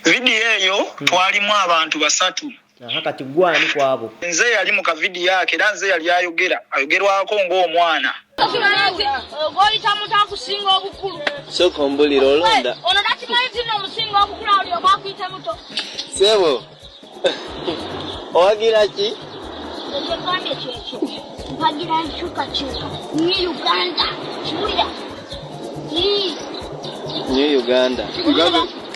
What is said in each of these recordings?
Video eyo twalimu abantu basatu. Kati gwani kwabo. Nze yali mu kavidiyo yake era nze yali ayogerwako ng'omwana. Goyita mutakusinga obukulu. Soko mbulira olonda. Ono dakimanyi tino omusinga obukulu ali obakuyita muto. Sebo. Owagira ki? Ekipande kyekyo. Mpagira nkyukakyuka. Ni Uganda. Kiwulira. Ni Uganda.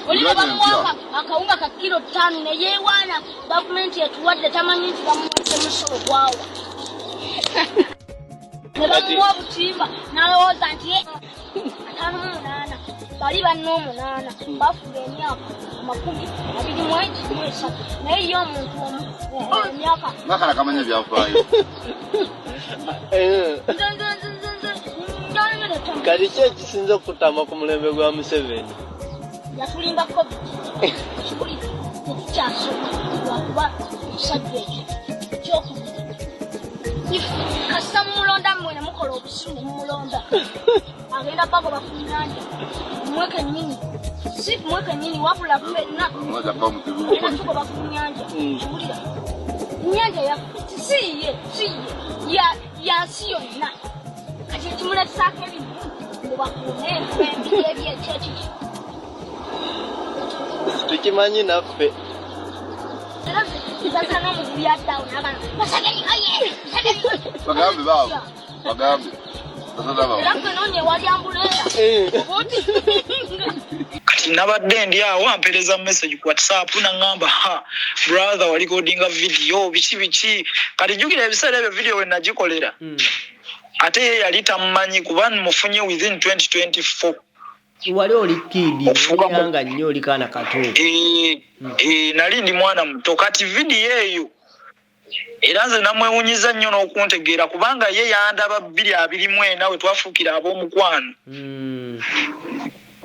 Oliva bamuwaka akawunga ka kilo 5 ne yeewaana gavumenti etuwadde tamanyi nti bamuwadde musolo gwawa. Ne bamuwa butimba n'alowooza nti 58 bali banna 8 bafuga emyaka 23 naye ye omuntu omu emyaka nakala kamanya byafaayo. Kati ki ekisinza okutama ku mulembe gwa Museveni? Yatulimba COVID. Kikuli tekikyasoma lwakuba ekisajja ekyo kyokubiri. Kasita mumulonda mwene mukola obusungu mumulonda. Agenda bagoba ku nnyanja. Mweke nnyini. Si mweke nnyini wabula ffenna. Agenda tugoba ku nnyanja. Kiwulira. Nnyanja siye yansi yonna. Kati ekimuletesaako ebintu mubakuume ebyekyo. Tukimanyi naffe. Bagambe baabo. Bagambe. Kati nabadde ndi awo ampereza message ku WhatsApp nangamba brother wali recordinga video biki kati jukira ebiseera ebyo video we nagikolera. Ate ye yali tamumanyi kuba mufunye within 2024. Wali oli kidi yanga nnyo oli kana kato. Nali ndi mwana muto kati video eyo era nze namwewunyiza nnyo n'okuntegeera kubanga ye yandaba 221 nawe twafuukira ab'omukwano.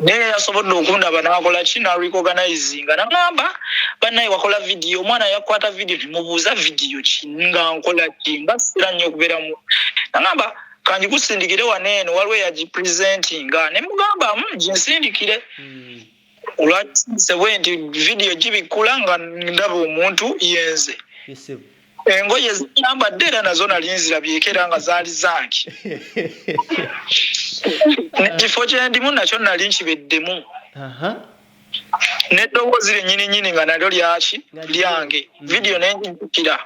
Naye yasobodde okundaba n'akola ki n'arecoganizinga n'agamba bannaye wakola video omwana yakwata video mubuuza video ki nga nkola ki nga sira nnyo okubeeramu n'agamba kanji kusindikire waneeno waliwo yagipresentinga ne mugamba ginsindikire olwakisebwe nti video gibikula nga ndaba omuntu yenze engoye ziyambadde era nazo nali nzirabyeko era nga zaali zange nekifo kyendimu nakyo nali nkibeddemu n'eddoboozi lyennyini nga nalyo lyange video nenjijukira.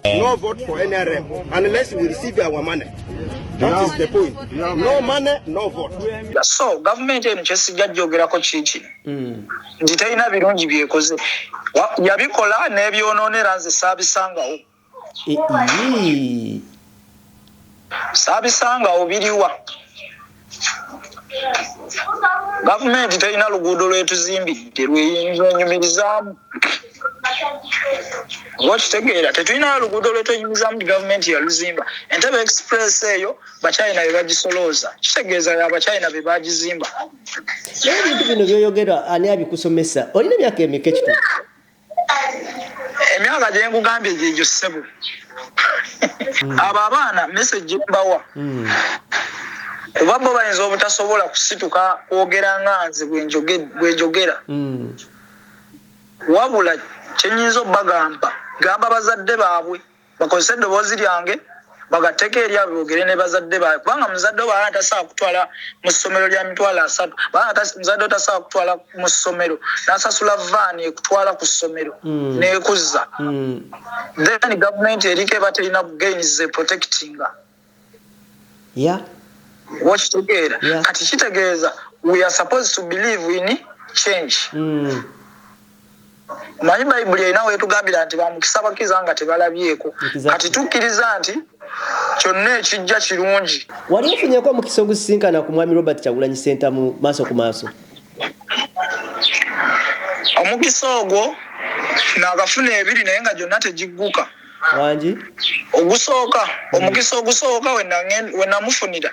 No vote for NRM unless we receive our money. That is the point. No money, no vote. So government eno kyesijja jjogerako kiki nti terina birungi byekoze yabikola n'ebyonoonera nze saabisangawo. Saabisangawo biriwa. Government terina luguudo lwetuzimbidde lwenyumirizaamu. Wakitegeera tetulina luguudo lwetunyumizaamu government yaluzimba. Entebbe Express eyo Bachina be bagisolooza. Kitegeeza y'Abachina be bagizimba. Ebintu bino byoyogera ani abikusomesa? Olina emyaka emeka ekituufu? Emyaka gye nkugambye gyegyo ssebo. Abo abaana message mbawa. Kuba bo bayinza obutasobola kusituka kwogera nga nze bwenjogera. Wabula kyenyinza obbagamba gamba bazadde baabwe bakozese eddoboozi lyange bagatteko eri abo boogere ne bazadde baabwe kubanga muzadde oba atasobola kutwala mu ssomero lya mitwalo 3 muzadde otasobola kutwala mu ssomero n'asasula vaani ekutwala ku ssomero n'ekuzza then gavumenti eriko eba terina gains protectinga. Wakitegeera kati kitegeeza we are supposed to believe in change. Manyi Bayibuli erina weetugambira nti bamukisa bakiza nga tebalabyeko. Kati tukkiriza nti kyonna ekijja kirungi. Wali ofunyeko omukisa ogusisinkana ku mwami Robert Kyagulanyi Ssentamu mu maaso ku maaso? Omukisa ogwo n'agafuna 2 naye nga gyonna tegigguka. Wangi? Ogusooka omukisa ogusooka we namufunira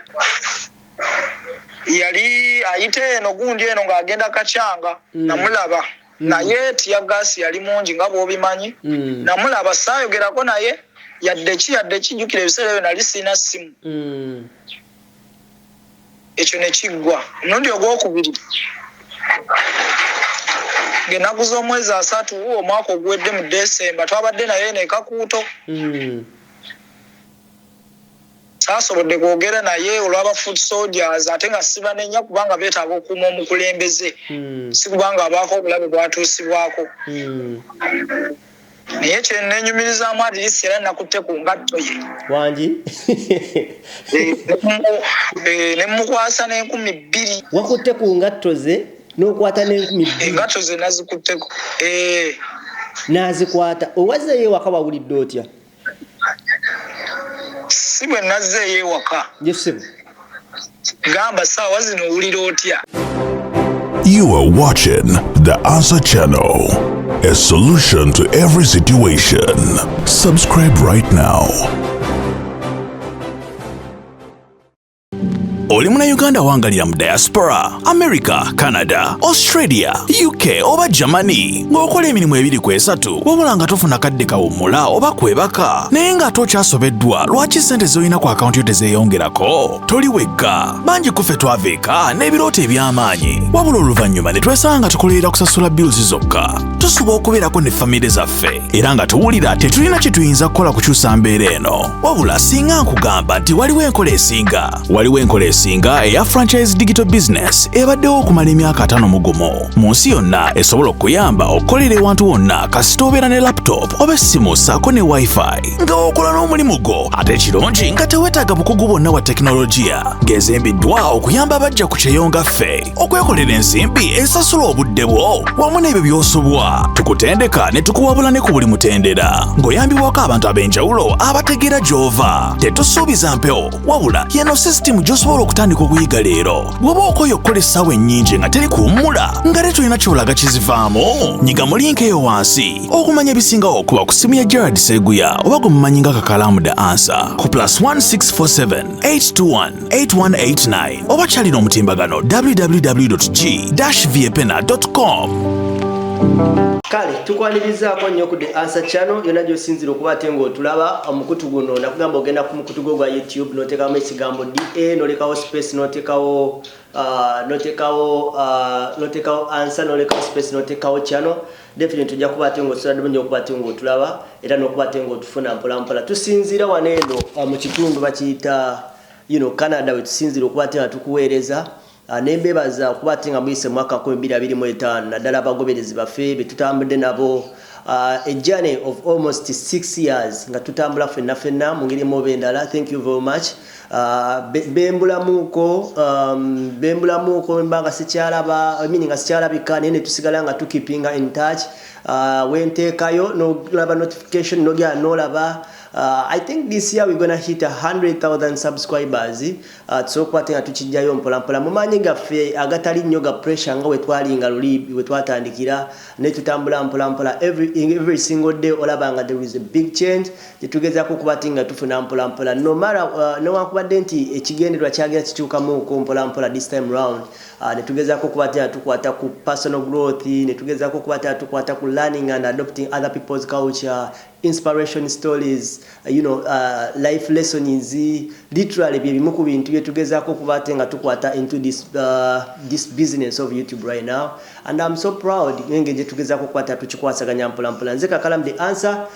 yali ayite eno gundi eno ng'agenda Kachanga namulaba. Naye tiyagasi yali mungi nga bw'obimanyi. Namulaba saayogerako naye yadde kijjukira ebiseera ebyo nali sirina ssimu. Ekyo ne kiggwa. Omurundi ogwokubiri ennaku z'omwezi 3 omwaka ogwedde mu December twabadde naye nekakuuto saasobodde kwogera naye olw'aba food soldiers ate nga sibanenya kubanga beetaaga okuuma omukulembeze si kubanga abaako obulabe bwatuusibwako naye kyennenyumirizaamu adirisi era nakutte ku ngatto ye wangi nemukwasa n'2,000 wakutte ku ngatto ze n'okwata n'2,000 engatto ze nazikutteko n'azikwata owazeeyo ewaka wawulidde otya si bwe nazzeeyo ewaka jesebo gamba saawa zino owulira otya. You are watching The Answer Channel, a solution to every situation. Subscribe right now. Oli muna Uganda wangalira mu diaspora, America, Canada, Australia, UK oba Germany ng'okola emirimu 2-3 wabula nga tofuna kadde kawummula oba kwebaka naye nga tokyasobeddwa lwaki ssente z'olina ku akawunti yo tezeeyongerako toli wekka bangi kuffe twaveeka n'ebirooto eby'amaanyi wabula oluvannyuma ne twesanga nga tukolerera kusasula bills zokka tusuba okubeerako ne famire zaffe era nga tuwulira tetulina kye tuyinza kukola kukyusa mbeera eno wabula singa nkugamba nti waliwo enkola esinga eya franchise digital business ebaddewo okumala emyaka 5 mugumu mu nsi yonna esobola okuyamba okukolera ewantu wonna kasita obeera ne laptop oba essimu ssaako ne wifi nga okola n'omulimu gwo ate ekirungi nga teweetaaga bukugu bwonna bwa tekinologiya ng'ezimbiddwa okuyamba abajja ku kyeyonga ffe okwekolera ensimbi esasula obudde bwo wamu n'ebyo by'osobwa tukutendeka ne tukuwabula ne ku buli mutendera ng'oyambibwako abantu ab'enjawulo abategeera gy'ova tetusuubiza mpewo wabula yeno sisitimu gy'osobola okutandika okuyiga leero bw'oba okoye okukola essaawa ennyingi nga teri kuwummula nga te tulina kyolaga kizivaamu nyiga mu linki eyo wansi okumanya ebisingawo okuba ku simu ya Gerard Seguya oba gwe mumanyi nga Kakalamu The Answer ku +1647 821 8189 oba kyalina omutimbagano www.g-viepena.com. kale tukwanirizaako nnyo ku The Answer Channel yonna gy'osinzira okuba ate ng'otulaba omukutu guno nakugamba ogenda ku mukutu gwo gwa YouTube n'oteekamu ekigambo DA n'olekawo space n'oteekawo answer n'olekawo space n'oteekawo channel definitely ojja kuba ate ng'osobola bulungi okuba ate ng'otulaba era n'okuba ate ng'otufuna mpolampola tusinziira wano eno mu kitundu bakiyita Canada we tusinziira okuba ate nga tukuweereza nembebaza okuba ate nga muyise mu mwaka 2025 naddala abagoberezi baffe betutambudde nabo a journey of almost 6 years nga tutambula ffenna mu ngeri mobe endala. Thank you very much. Bembulamuko mbanga sikyalaba nga sikyalabika naye ne tusigala nga tukipinga in touch. Wenteekayo nolaba notification nogya nolaba. I think this year we're gonna hit 100,000 subscribers. So kwatenga tukijayo mpolampola mumanyi gaffe agatali nnyo ga pressure nga wetwalinga luli wetwatandikira ne tutambula mpolampola every single day olabanga there is a big change tetugezaako kubatinga tufuna mpolampola no matter nowakubadde nti ekigendererwa kyagera kikyukamu ku mpolampola this time round. Netugezaako kubatinga tukwata ku personal growth netugezaako kubatinga tukwata ku learning and adopting other people's culture, inspiration stories, life lessons, literally bimu ku bintu byetugezaako kubaate nga tukwata into this business of YouTube right now, and I'm so proud ngenge tugezaako kukwata tukikwasaganya mpolampola. Nze Kakalamu The Answer.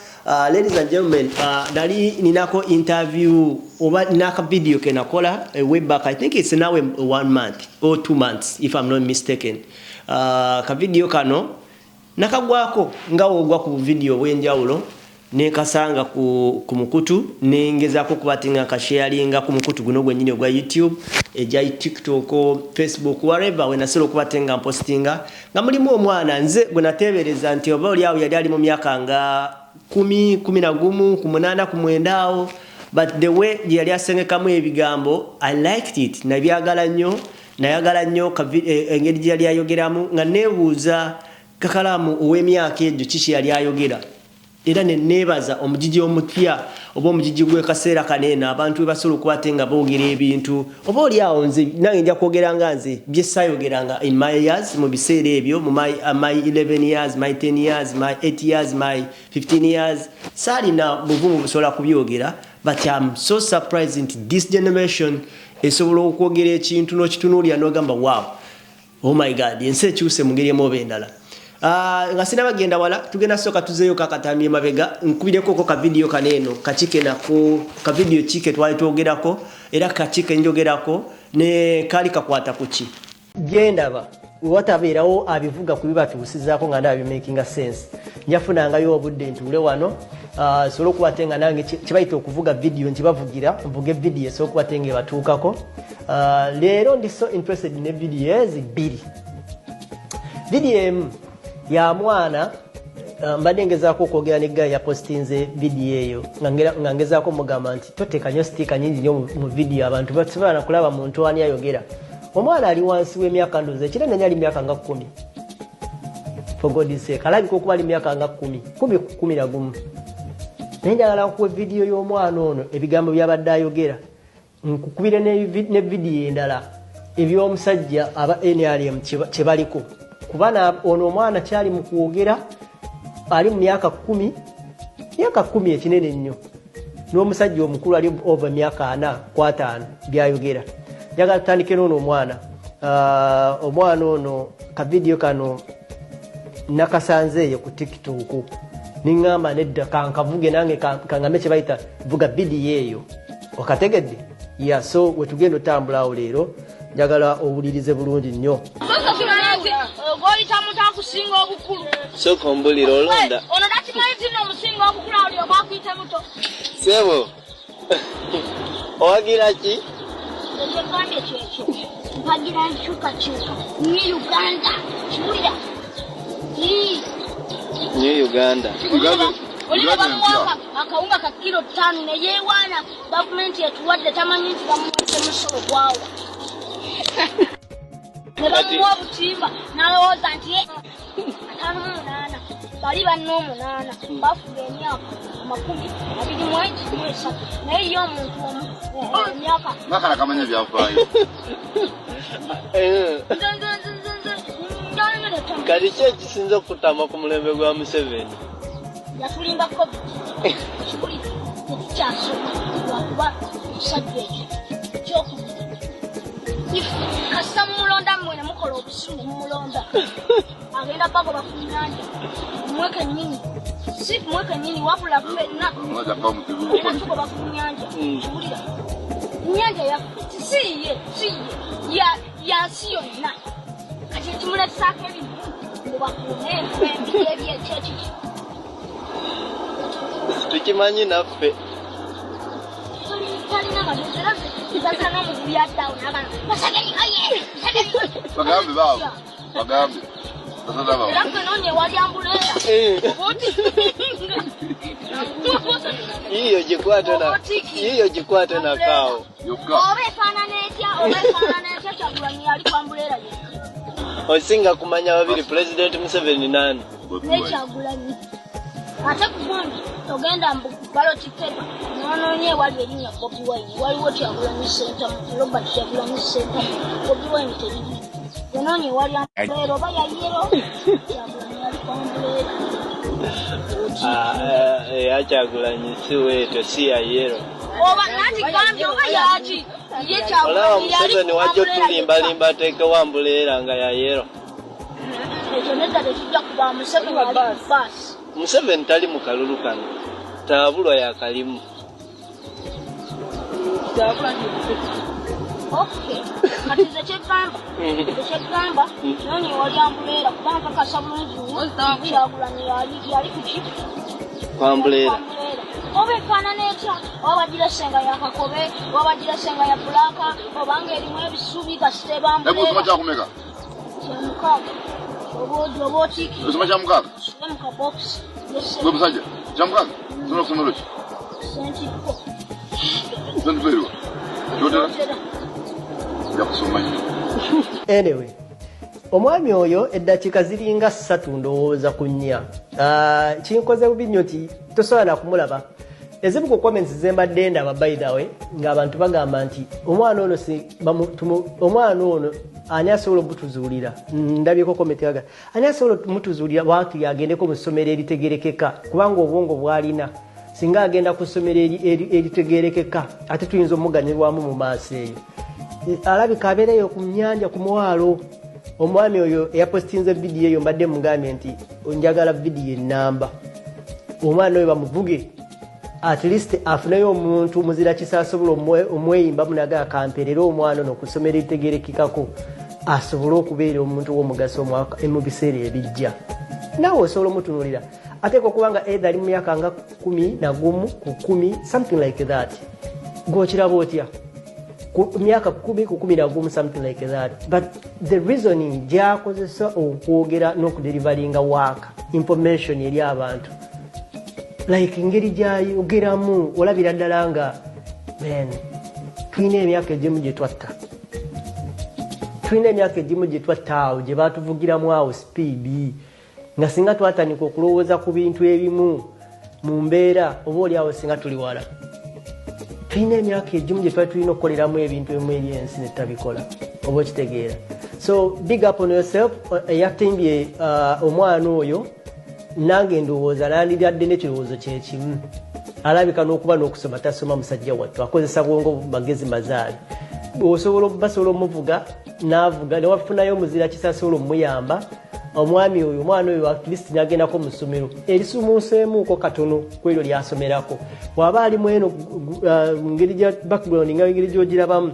Ladies and gentlemen, nali ninako interview oba ninaka video ke nakola way back. I think it's now 1 month or 2 months if I'm not mistaken. Ka video kano nakagwako ngawo ogwa ku video wenjawulo nekasanga ku mukutu nengezaako kubatinga kasharinga ku mukutu guno gwennyini ogwa YouTube eja TikTok, Facebook, wherever wenasobola okubatenga postinga nga mulimu omwana nze gwe nateebereza nti oba oli awo yali ali mu myaka nga 10, 11, 8, 9 awo, but the way yali asengekamu ebigambo I liked it. Nayagala nnyo engeri gye yali ayogeramu nga neebuuza Kakalamu ow'emyaka egyo kiki yali ayogera. Era nebaza omujiji omupya oba omujiji gwe kaseera kanena abantu basobola okubatenga boogera ebintu oba oli awo nze nange nja kwogera nga nze bye sayogeranga in my years mu biseera ebyo mu my 11 years, my 10 years, my 8 years, my 15 years saalina buvumu busobola kubyogera, but I'm so surprised nti this generation esobola okwogera ekintu n'okitunuulira n'ogamba wow, oh my god, ensi ekyuse mu ngeri emoba endala. nga sina bagenda wala tugenda soka tuzeyo kakatamye mabega nkubireko ko ka video kaneno kachike nako ka video chike twali twogerako era kachike njogerako ne kali kakwata kuki genda ba watabeerawo abivuga kubibatuusizaako nga ndabi making sense njafuna yo obudde ntule wano solo kubatenga nange kibayita okuvuga video ntibavugira mvuge video so kubatenge batuukako leero ndi so interested ne videos biri video ya mwana mbadde ngezaako okwogera ne guy yapostinze video eyo nga ngezaako mugamba nti toteka nnyo stika nyingi nnyo mu video abantu basobola kulaba muntu ani ayogera omwana ali wansi w'emyaka ndoze ekirenda nyali myaka nga 10 for God's sake alabika okuba ali myaka nga 10 naye njagala nkuwe video y'omwana ono ebigambo byabadde ayogera nkukubire ne video endala eby'omusajja aba NRM kye baliko kubana ono omwana kyali mu kwogera ali mu myaka 10 ekinene nnyo n'omusajja omukulu ali over myaka 4 ku 5 byayogera njagala tutandike n'ono omwana ono ka video kano nakasanzeeyo ku TikTok ningamba nedda kankavuge nange kangambe kye bayita vuga video eyo okategedde ya so wetugenda otambula awo leero njagala owulirize bulungi nnyo goyita muntu akusinga obukulu soko mbulira olonda ono dakimanyi nno omusinga obukulu ali obakuyita muto sebo owagira ki ekyekambye kyekyo mpagira nkyukakyuka ni Uganda kiwulira New Uganda olina bamuwaka akawunga ka kilo 5 neyewaana gavumenti etuwadde tamanyi nti bamuwadde musolo gwawa ne bamuwa obutimba n'alowooza nti 58 bali banna 8 bafuga emyaka 23 naye ye omuntu emyaka nakala kamanya byafaayo kati ki ekisinza okutama ku mulembe gwa Museveni yatulimba covid kibuli tekikyasoka lwakuba omusajja ekyo kyokubiri kasa mumulonda mmwe ne mukola obusuulu mumulonda agenda bagoba ku nnyanja mweke nnyini si mweke nnyini wabula ffenna era tugoba ku nnyanja kiwulira nnyanja yaffe siye yansi yonna kati ekimulekisaako ebintu mubakuume ebyekyekiki tukimanyi naffe talina magezi era zasana omugubi addawo nagana Museveni oye bagambe baabo bagambe era fenonye wali ambuleera yiyo gikwate nakaawo oba efaanana etya Kyagulanyi yali ku ambuleera ye osinga kumanya babiri President Museveni nani nekyagulanyi ate kugundi ogenda baloti pepa nonoonye wali erinnya Bobi Wine waliwo Kyagulanyi Center Robert Kyagulanyi Center Bobi Wine teriri yonoonye wali ambuleera oba yayero Kyagulanyi yali ku ambuleera eya Kyagulanyi si weeto si yayero oba nati gambye oba yaki ye olaba Kyagulanyi yali Museveni wajja otulimbalimba ateekewo ambuleera nga yayero ekyo nedda tekijja kuba Museveni ali ku baasi Museveni tali mu kalulu kano taabulwa yakalimu okay kati nze kyeggamba nonye wali ambuleera kubanga kakasa bulungi Kyagulanyi yali kuki kwambuleera oba efaanana etya oba bagira senga ya Kakobe oba bagira senga ya Bulaka obanga erimu ebisubi kasite bambuleera kyakumeka kyamukaaga oba otiikire osoma kyamukaaga mukabokisi gwe musajja kyamukaaga sobola okusomero ki sentiko sentiperiwa kyotera yakusoma nnyo anyway omwami oyo eddakiika ziringa 3 ndowooza ku 4 kinkoze bubi nnyo nti tosobola nakumulaba ezimu ku comments zembadde ndaba by the way ng'abantu bagamba nti omwana ono ani asobola omutuzuulira ndabyeko comment yaga ani asobola omutuzuulira waakiri agendeko mu ssomero eritegerekeka kubanga obwongo bw'alina singa agenda ku ssomero eritegerekeka ate tuyinza omuganyirwamu mu maaso eyo alabika abeereyo ku nnyanja ku mwalo omwami oyo yapostinze video eyo mbadde mugambye nti njagala video enamba omwana oyo bamuvuge at least afuneyo omuntu muzira kisasobola omweyimba munaga akamperera omwana n'okusomera itegerekekako asobole okubeera omuntu w'omugaso mu biseera ebijja naawe osobola omutunuulira ate okubanga either ali mu myaka nga 11 ku 10 something like that gw'okiraba otya myaka 10 ku 11 something like that but the reasoning gyakozesa okwogera n'okuderivalinga waaka information eri abantu like ngeri gyayogeramu olabira ddala nga man tulina emyaka egimu gye twatta awo gye baatuvugiramu awo speed nga singa twatandika okulowooza ku bintu ebimu mu mbeera oba oli awo singa tuli wala tulina emyaka egimu gye twali tulina okukoleramu ebintu ebimu eri ensi ne tutabikola oba okitegeera so big up on yourself yatimbye omwana oyo nange ndowooza nandiradde n'ekirowoozo kyekimu alabika n'okuba n'okusoma tasoma musajja wattu akozesa bwongo magezi mazaali basobola omuvuga n'avuga newafunayo omuzira kisasobola omuyamba omwami oyo omwana oyo at least nagendako mu ssomero erisumuuseemuuko katono ku eryo lyasomerako waba alimu eno ngeri gya background nga ngeri gyogirabamu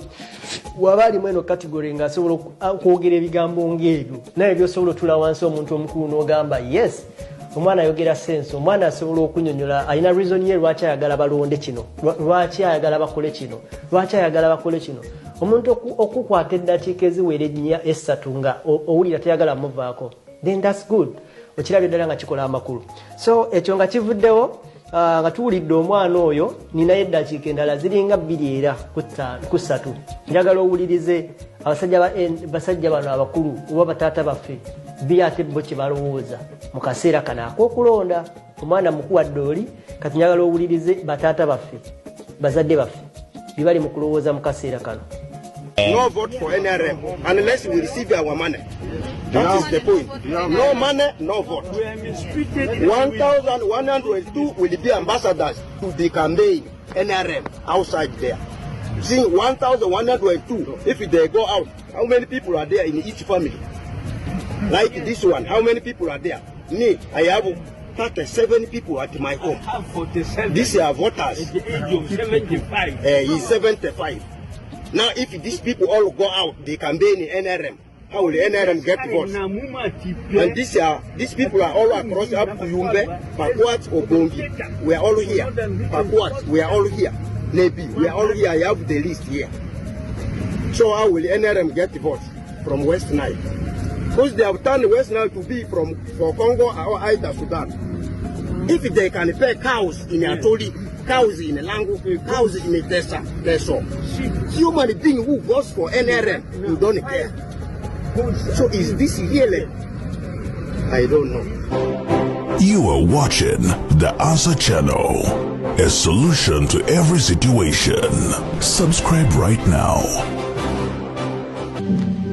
waba alimu eno category ng'asobola okwogera ebigambo ng'ebyo naye byosobola otula wansi omuntu omukulu n'ogamba yes omwana ayogera sense omwana asobola okunyonyola alina reason ye lwaki ayagala balonde kino lwaki ayagala bakole kino lwaki ayagala bakole kino omuntu okukwata eddakiika eziwera ennya essatu nga owulira teyagala muvaako then that's good okirabye ddala nga kikola amakulu so ekyo nga kivuddewo nga tuwulidde omwana oyo ninayo eddakiika endala ziringa 2 era ku 3 njagala owulirize basajja bano abakulu oba bataata baffe ate bo kye balowooza mu kaseera kano ak'okulonda omwana mukuwadde oli kati njagala owulirize bataata baffe bazadde baffe bye bali mu kulowooza mu kaseera kano. No vote for NRM unless we receive our money. That is the point. No money, no vote. 1,102 will be ambassadors to the campaign NRM outside there. See, 1,102, if they go out, how many people are there in each family? Like this one, how many people are there? Me, I have 37 people at my home. I have 47. These are voters. At the age of 75. He's 75. Now, if these people all go out, they campaign in NRM. How will the NRM get votes? And these people are all across up Yumbe, Pakwat, or Bongi. We are all here. Pakwat, we are all here. Nebi, we are all here. I have the list here. So how will the NRM get votes from West Nile? Because they have turned West Nile to be for Congo or either Sudan. If they can pay cows in Atoli, cows in Lango, cows in Tessa, that's all. Human being who votes for NRM, you don't care. So is this really? I don't know. You are watching The Answer Channel, a solution to every situation. Subscribe right now.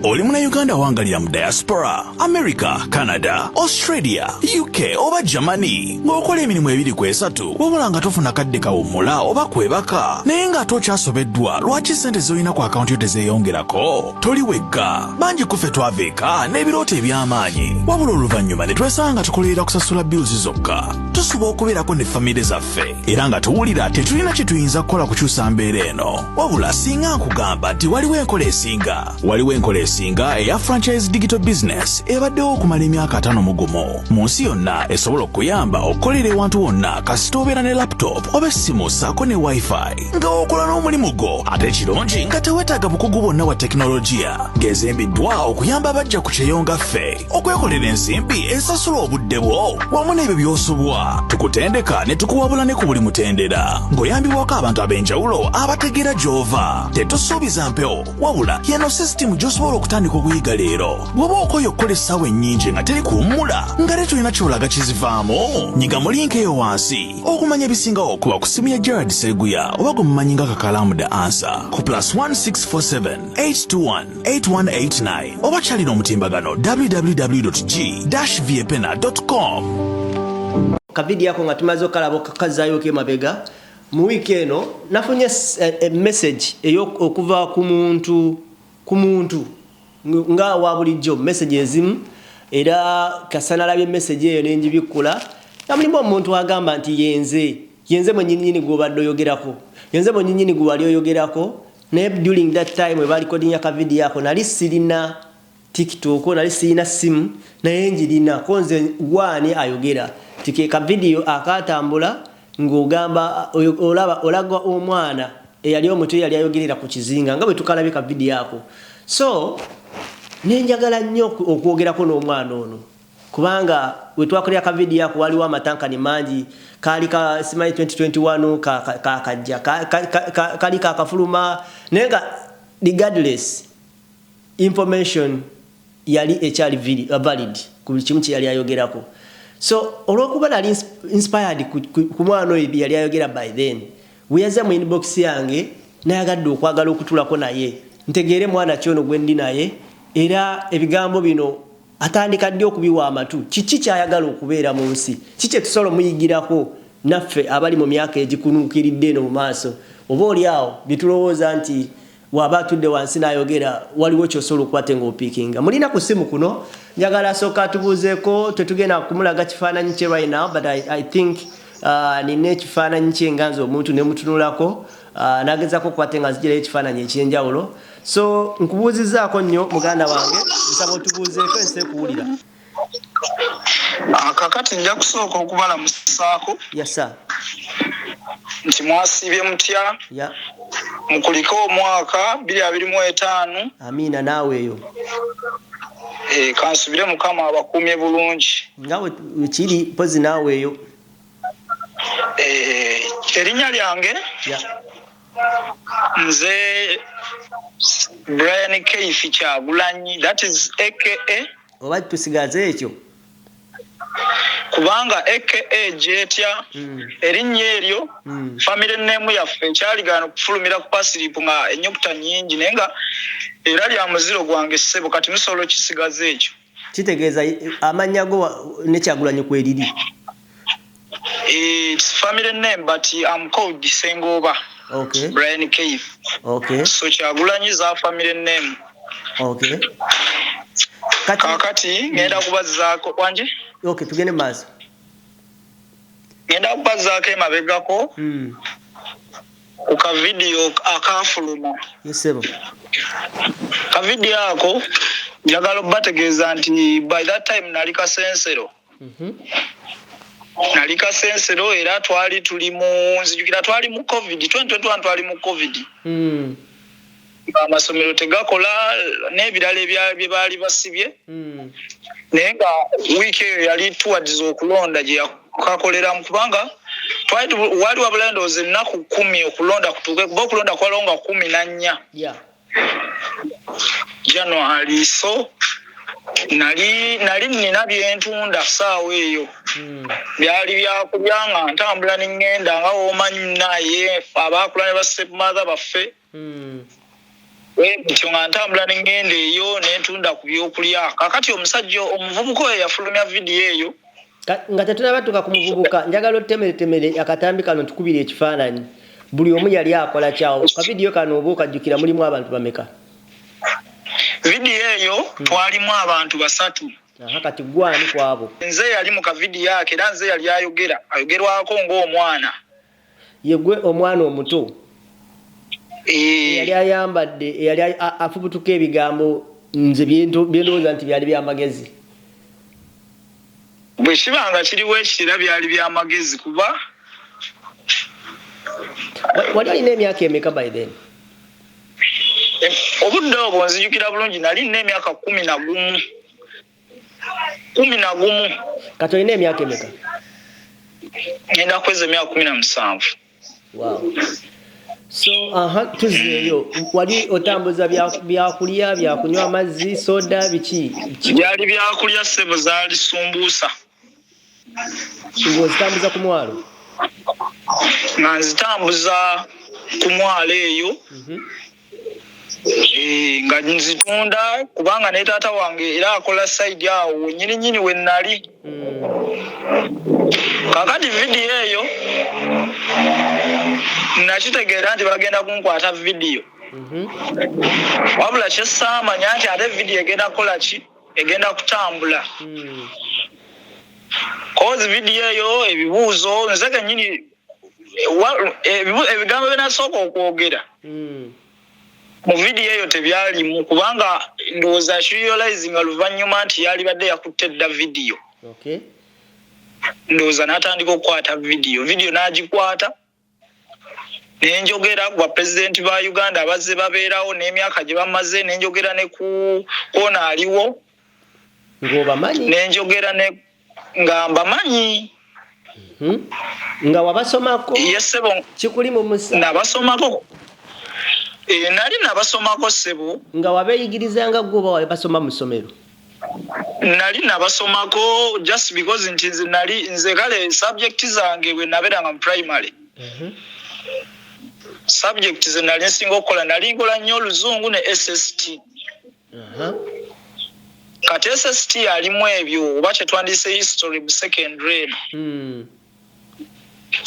Oli muna Uganda wangalira mu diaspora, America, Canada, Australia, UK oba Germany. Ng'okola emirimu 2 ku 3, wabula nga tofuna kadde kawummula oba kwebaka. Naye nga tokyasobeddwa lwaki ssente z'olina ku akawunti yo tezeeyongerako? Toli wekka, bangi ku ffe twaveeka n'ebirooto eby'amaanyi. Wabula oluvannyuma ne twesanga tukolerera kusasula bills zokka. Tusuba okubeerako ne famire zaffe. Era nga tuwulira tetulina kye tuyinza kukola kukyusa mbeera eno. Wabula singa nkugamba nti waliwo enkola esinga. Waliwo enkola esinga eya franchise digital business ebaddewo okumala emyaka 5 mugumu. Mu nsi yonna esobola okuyamba okukolera ewantu wonna kasita obeera ne laptop oba essimu ssaako ne wifi. Nga okola n'omulimu gwo ate ekirungi nga teweetaaga bukugu bwonna bwa tekinologiya. Ng'ezimbiddwa okuyamba abajja ku kyeyonga ffe. Okwekolera ensimbi esasula obudde bwo wamu n'ebyo by'osobwa. Tukutendeka ne tukuwabula ne ku buli mutendera. Ng'oyambibwako abantu ab'enjawulo abategeera gy'ova. Tetusuubiza mpewo wabula yeno system gy'osobola okutandika okuyiga leero. Bw'oba okoye okukola essaawa ennyingi nga teri kuwummula nga te tolina kyolaga kizivaamu. Nyiga mu linki eyo wansi okumanya ebisingawo okuba ku simu ya Gerard Seguya oba gwe mumanyi nga Kakalamu The Answer ku +1647 821 8189 oba kyalina omutimbagano www.g-viepena.com. Kavidiyo yako nga tumaze okalaba okakazaayo k'emabega mu wiiki eno nafunye message okuva ku muntu nga wa bulijjo message ezimu era kasana labye message eyo nenjibikula namulimu omuntu agamba nti yenze mwennyini gobadde oyogerako yenze mwennyini gwali oyogerako ne during that time we bali recording ka video yako nali sirina TikTok nali sirina simu naye njirina konze gwani ayogera tike ka video akatambula ngogamba olagwa omwana eyali omutu yali ayogerera ku kizinga nga bwe tukalabika video yako so nenjagala nnyo okwogerako n'omwana ono kubanga we twakolera ka video yako waliwo amatankani mangi kali ka Smile 2021 kajja kali kakafuluma nenga regardless information yali ekyali valid ku kimu kye yali ayogerako so olwokuba nali inspired ku mwana oyo yali ayogera by then weyaza mu inbox yange nayagadde okwagala okutulako naye ntegeere mwana kyono gwendi naye era ebigambo bino atandika ddi okubiwa amatu kiki kyayagala okubeera mu nsi kiki tusobola omuyigirako naffe abali mu myaka egikunuukiridde eno mu maaso oba oliawo bitulowooza nti waba atudde wansi n'ayogera waliwo kyosobola okukwate ng'opiikinga mulina ku simu kuno njagala asooka tubuuzeeko tetugenda kumulaga kifaananyi kye right now but I think nina ekifaananyi kye nga nze omuntu ne mutunulako nagezako okukwate nga nzigirayo ekifaananyi ekyenjawulo so nkubuuzizaako nnyo muganda wange nsaba otubuuzeeko ensi kuwulira kakati nja kusooka okubalamusaako yasa nti mwasiibye mutya mukuliko omwaka 2025 amiina naawe eyo kansubire mukama abakuumye bulungi nga kiri pozi naawe eyo erinnya lyange nze Brian Keith Kyagulanyi that is aka oba tusigaze ekyo kubanga aka jetya erinnya eryo family name yaffe ekyaligana okufulumira ku pasiripu nga ennyukuta nnyingi naye nga era lya muziro gwange ssebo kati musobola kisigaza ekyo kitegeeza amannya go ne Kyagulanyi kweriri it's family name but I'm called Sengoba. Okay. Brian Keith. Okay. So Kyagulanyi is our family name. Okay. Kakati ngenda kubazaako wanje. Okay, tugende maaso. Ngenda kubazaako emabegako. Ku ka video akafuluma. Yesebo. Ka video ako njagala obategeeza nti by that time nali kasensero. Nali kasensero era twali tuli mu nzijukira twali mu COVID 2021 twali mu COVID. Amasomero tegakola n'ebirala bye baali basibye. Naye nga wiiki eyo yali towards okulonda gye yakakolera mu kubanga wali wabula ndowooza ennaku 10 okulonda kutuuke kuba okulonda kwalonga 14 January so nali nina byentunda saawa eyo byali byakulya nga ntambula n'engenda nga womanyi naye abaakula ne stepmother baffe bityo nga ntambula n'engenda eyo n'entunda ku byokulya kakati omusajja omuvubuka oyo yafulumya vidiyo eyo nga tetunabatuuka ku muvubuka njagala otemeretemere akatambi kano tukubira ekifaananyi buli omu yali akola kyawo kavidiyo kano oba okajjukira mulimu abantu bameka vidiyo eyo twalimu abantu 3 kati gwani kwabo nze yali mu kavidiyo ake era nze yali ayogerwako ng'omwana yegwe omwana omuto yali ayambadde yali afubutuka ebigambo nze byendowooza nti byali byamagezi bwe kibanga kiriwo ekitera byali byamagezi kuba wali alina emyaka emeka by then obudde obwo nzijukira bulungi nali nina emyaka 11 kati olina emyaka emeka ngenda kweza emyaka 17 wow so tuzeeyo wali otambuza byakulya byakunywa amazzi soda biki byali byakulya ssebo zaali sumbuusa ng'ozitambuza ku mwalo nga nzitambuza ku mwalo eyo nga nzitunda kubanga ne taata wange era akola side awo nyininyini we nali kakati vidiyo eyo nakitegeera nti bagenda kunkwata vidiyo wabula kyesaamanya nti ate video egenda kukola ki egenda kutambula kozi video eyo ebibuuzo nze kennyini ebigambo byenasooka okwogera mu video eyo tebyalimu kubanga ndowooza serializing oluvannyuma nti yali badde yakutte dda video ndowooza n'atandika okukwata video n'agikwata nenjogera gwa president ba Uganda abazze babeerawo n'emyaka gye bamaze nenjogera ne ku kona aliwo ng'obamanyi nenjogera ne nga mbamanyi nga wabasomako yesebo kikuli mu musa nabasomako nali nabasomako sebo nga wabeeyigirizanga gwe oba basoma mu ssomero nali nabasomako just because nze kale subject zange bwe nabeeranga mu primary subject ze nali nsinga okukola nali nkola nnyo oluzungu ne SST kati SST alimu ebyo oba kyetwandise history mu secondary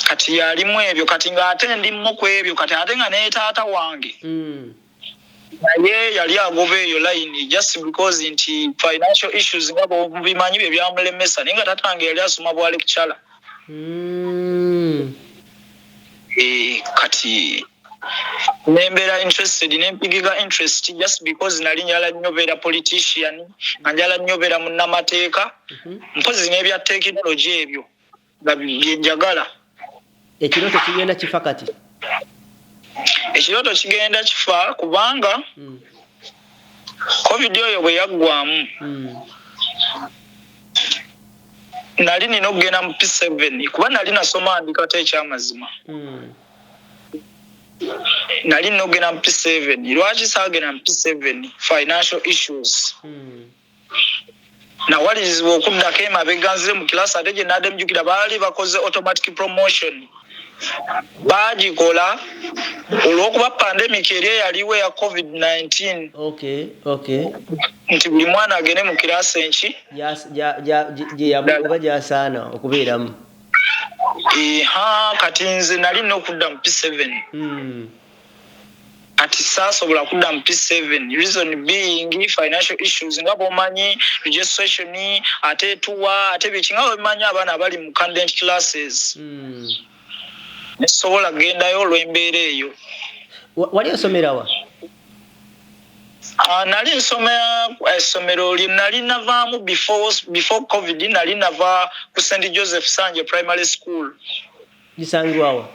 kati yalimu ebyo kati ng'ate ndimu ku ebyo kati ate nga ne taata wange naye yali agoba eyo line just because nti financial issues nga bimanyi bye byamulemesa naye nga taata wange yali asoma bwa lecturer kati nembeera interested nempigiga interest just because nali njala nnyo beera politician nga njala nnyo beera munnamateeka mpozi n'ebya technology ebyo nga byenjagala ekirooto kigenda kifa kati ekirooto kigenda kifa kubanga covid oyo bwe yaggwamu nali nina okugenda mu P7 kuba nali nasoma andika te ekyamazima nali nina okugenda mu P7 lwaki saagenda mu P7 financial issues nawalirizibwa okuddako emabega nzire mu kilasi ate gye nadde mujjukira baali bakoze automatic promotion bagikola olw'okuba pandemic eri eyaliwo eya covid-19 nti buli mwana agende mu kirasi enki oba gyasaana okubeeramu kati nze nali nina okudda mu P7 ati saasobola kudda mu P7 reason being financial issues nga bwomanyi registration ate etuwa ate biki nga bwemanyi abaana abali mu candidate classes nesobola gendayo olw'embeera eyo wali osomerawa nali nsomera essomero lye nali navaamu before covid nali nava ku St Joseph Sanje Primary School lisangibwawa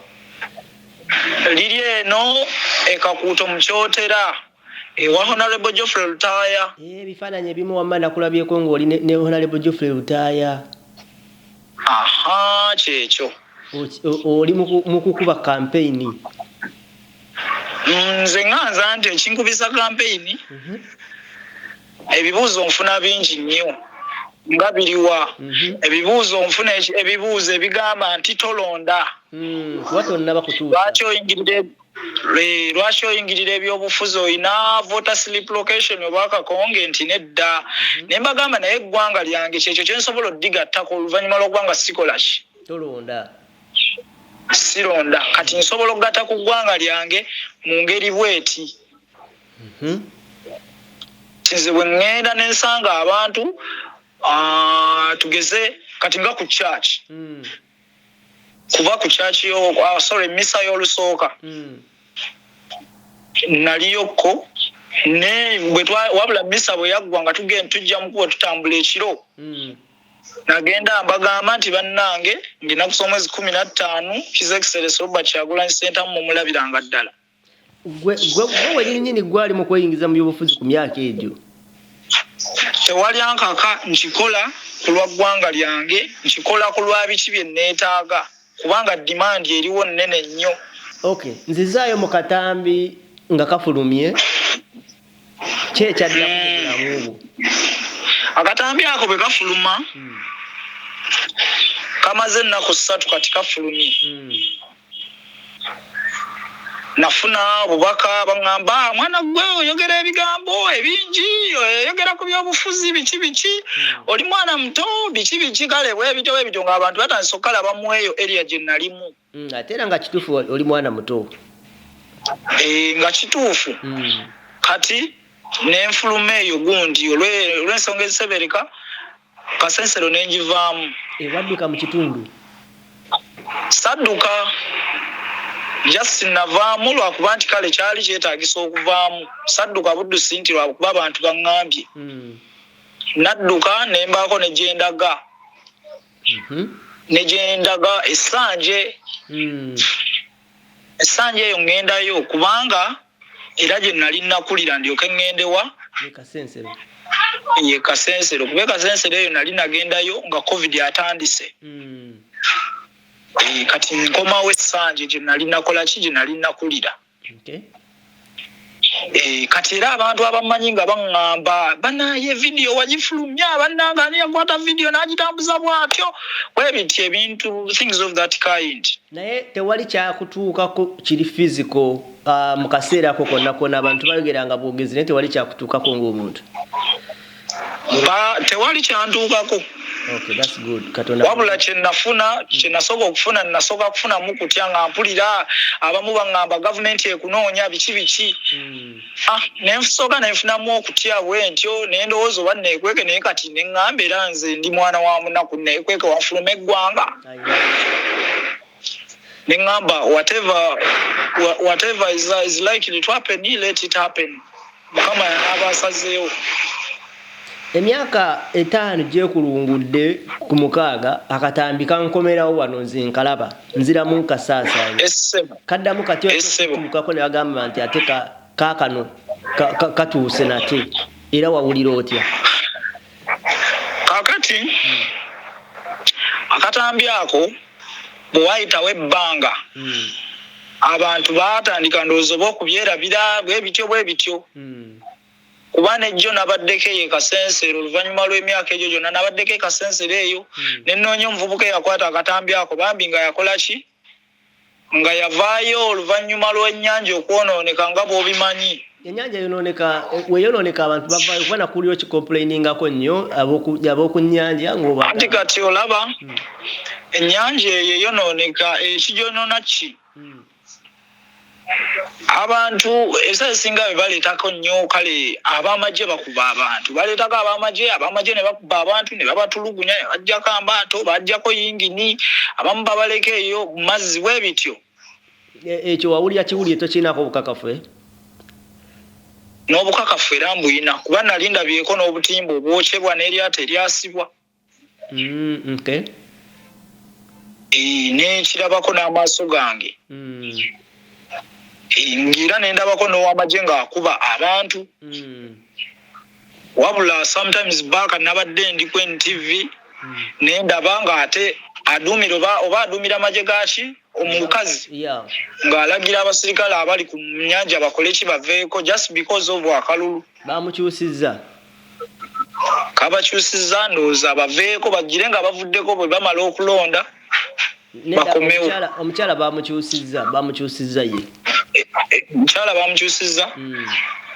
liri eno ekakuuto mu Kyotera ewa Honorable Geoffrey Lutaaya ebifaananyi ebimu wamma nakulabyeko ng'oli ne Honorable Geoffrey Lutaaya kyekyo oli mu kukuba campaign nze nganza nti ekinkubisa campaign ebibuuzo nfuna bingi nnyo nga biriwa ebibuuzo nfuna ebibuuzo ebigamba nti tolonda lwaki oyingirira ebyobufuzi oyina voter slip location oba akakonge nti nedda ne mbagamba naye eggwanga lyange kyekyo kyensobola oddigattako oluvannyuma lw'oggwanga sikola ki sironda kati nsobola okugatta ku ggwanga lyange mu ngeri bweti nze bwe ŋŋenda n'ensanga abantu tugeze kati nga ku church kuba ku church misa y'olusooka naliyokko ne wabula misa bwe yaggwa nga tujja mukuba tutambula ekiro nagenda mbagamba nti bannange ndina kusoma mwezi 15 His Excellency Robert Kyagulanyi Ssentamu mumulabiranga ddala gwe nyinyi gwali mu kweyingiza mu byobufuzi ku myaka egyo tewali ankaka nkikola ku lwa ggwanga lyange nkikola ku lwa biki bye neetaaga kubanga demand eriwo nnene nnyo nzizaayo mu katambi nga kafulumye kyekyaddira ku bulamu bwo akatambi ako bwe kafuluma kamaze ennaku 3 kati kafulumye nafuna obubaka baŋŋamba mwana gwe oyogera ebigambo ebingi oyogera ku byobufuzi biki oli mwana muto biki kale bwebito ng'abantu batandise okukalaba mu eyo area gye nalimu ate era nga kituufu oli mwana muto nga kituufu kati n'enfuluma eyo gundi olw'ensonga ezisebereka kasensero n'engivaamu wadduka mu kitundu sadduka just navaamu lwakuba nti kale kyali kyetaagisa okuvaamu sadduka buddusi nti lwakuba abantu baŋŋambye nadduka ne mbaako ne gyendaga essanje essanje eyo ŋŋendayo kubanga era gye nali nakulira ndyoke ŋŋendewa ye Kasensero kuba Kasensero eyo nali nagendayo nga covid atandise kati nkomawo essanje gye nali nakola ki gye nali nakulira kati era abantu abamanyi nga baŋŋamba banaye video wagifulumya bannanga ani yakwata video n'agitambuza bwatyo webiti ebintu things of that kind naye tewali kyakutuukako kiri physical mu kaseera ako konna konna abantu bayogeranga bwogezi naye tewali kyakutuukako ng'omuntu tewali kyantuukako okay that's good katonda wabula kyenasooka okufuna nasooka kufunamu kutya nga mpulira abamu baŋŋamba gavumenti ekunoonya biki nenfusooka nenfunamu okutya bwentyo nendowooza oba neekweke naye kati neŋŋamba era nze ndi mwana wa munaku neekweke wanfuluma eggwanga neŋŋamba whatever is likely to happen let it happen mukama abasazeewo emyaka 5 gyekulungudde ku 6 akatambi kankomerawo wano nze nkalaba nziramu nkasaasaanya kaddamu kati okukako ne bagamba nti ate kaakano katuuse nate era wawulira otya kakati akatambi ako bwe wayitawo ebbanga abantu baatandika ndowooza oba okubyerabira bwe bityo kuba nejjo nabaddeko ye Kasensero oluvannyuma lw'emyaka egyo gyonna nabaddeko Kasensero eyo nenoonya omuvubuka eyakwata akatambi ako bambi nga yakola ki nga yavaayo oluvannyuma lw'ennyanja okwonooneka nga bw'obimanyi ennyanja weyonooneka abantu bavaayo kuba nakuliyo kikomplainingako nnyo ab'oku nnyanja anti kati olaba ennyanja eyo eyonooneka ekigyonoona ki abantu ebiseera ebisinga bye baleetako nnyo kale ab'amagye bakuba abantu baleetako ab'amagye ne bakuba abantu ne babatulugunya ne bajjako amaato bajjako yingini abamu babaleka eyo mu mazzi bwe bityo ekyo wawulira kiwulire tokirinako obukakafu n'obukakafu era mbuyina kuba nali ndabyeko n'obutimba obwokyebwa n'eryato eryasibwa nekirabako n'amaaso gange ngira nendabako n'owamagye ng'akuba abantu wabula sometimes back nabadde ndi ku NTV nendaba nga ate aduumira oba aduumira amagye gaki omukazi ng'alagira abasirikale abali ku nnyanja bakole ki baveeko just because of akalulu bamukyusizza kabakyusizza ndowooza baveeko bagire nga bavuddeko bwe bamala okulonda bakomewo omukyala bamukyusizza ye omukyala bamukyusizza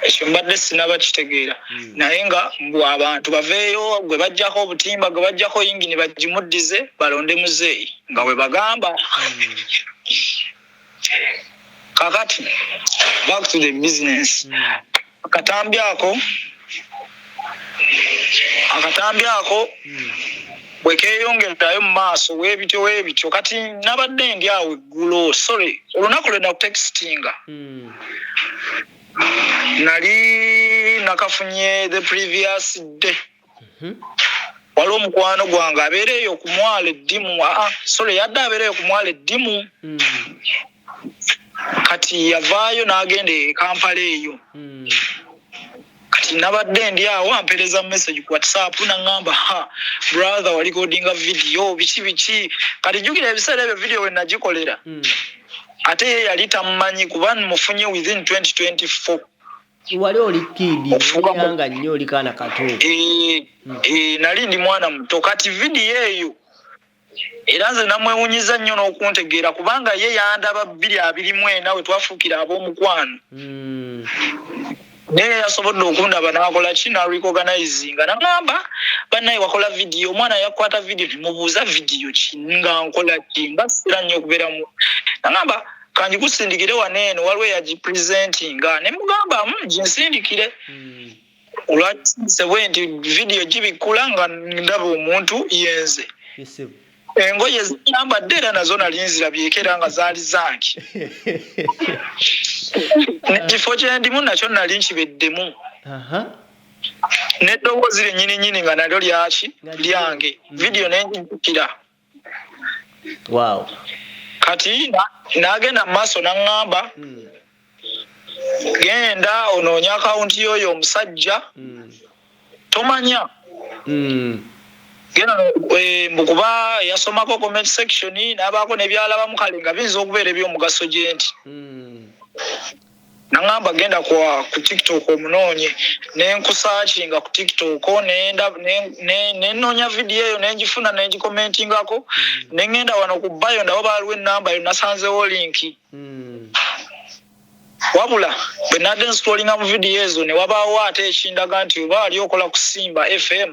ekyo mbadde sinaba kitegeera naye nga mbw abantu baveeyo gwe bajjako obutimba gwe bajjako yingini bagimuddize balonde muzeeyi nga bwe bagamba kakati back to the business akatambi ako bwe keeyongerayo mu maaso weebityo kati nabadde ndi awo eggulo sorry olunaku lwe nakutextinga nali nakafunye the previous day waliwo omukwano gwange abeera eyo ku mwalo eddimu yadde abeera eyo ku mwalo eddimu kati yavaayo n'agenda e Kampala eyo kati nabadde ndi awo ampereza message ku WhatsApp naŋŋamba brother walikodinga video biki kati jjukira ebiseera ebyo video we nagikolera ate ye yali tamumanyi kuba mufunye within 2024 wali oli kidi yanga nnyo oli kaana kato nali ndi mwana muto kati video eyo era nze namwewunyiza nnyo n'okuntegeera kubanga ye yandaba 224 nawe twafuukira ab'omukwano naye yasobodde okundaba n'akola ki n'arecognizinga naŋŋamba bannaye wakola video omwana yakwata video mubuuza video ki nga nkola ki nga sira nnyo okubeeramu naŋŋamba kanji kusindikire waneeno waliwo yagipresentinga ne mugamba ginsindikire olwatise bwe nti video gibikula nga ndaba omuntu yenze engoye ziyambadde era nazo nali nzirabyeko era nga zaali zange ekifo kye ndimu nakyo nali nkibeddemu n'eddoboozi lyennyini nga nalyo lyange video nenjijukira kati n'agenda mu maaso n'aŋŋamba genda onoonya akawunti y'oyo omusajja tomanya genda mbukuba yasomako comment section n'abaako nebyalabamu kale nga biyinza okubeera eby'omugaso gye nti naŋŋamba genda ku TikTok omunoonye nenkusakinga ku TikTok nenoonya vidiyo eyo nenjifuna nenjikomentingako nengenda wano ku bayo ndaba baaliwo ennamba yo nasanzewo linki wabula bwe nadde nsitolinga mu vidiyo ezo ne wabaawo ate ekindaga nti oba ali okola ku Simba FM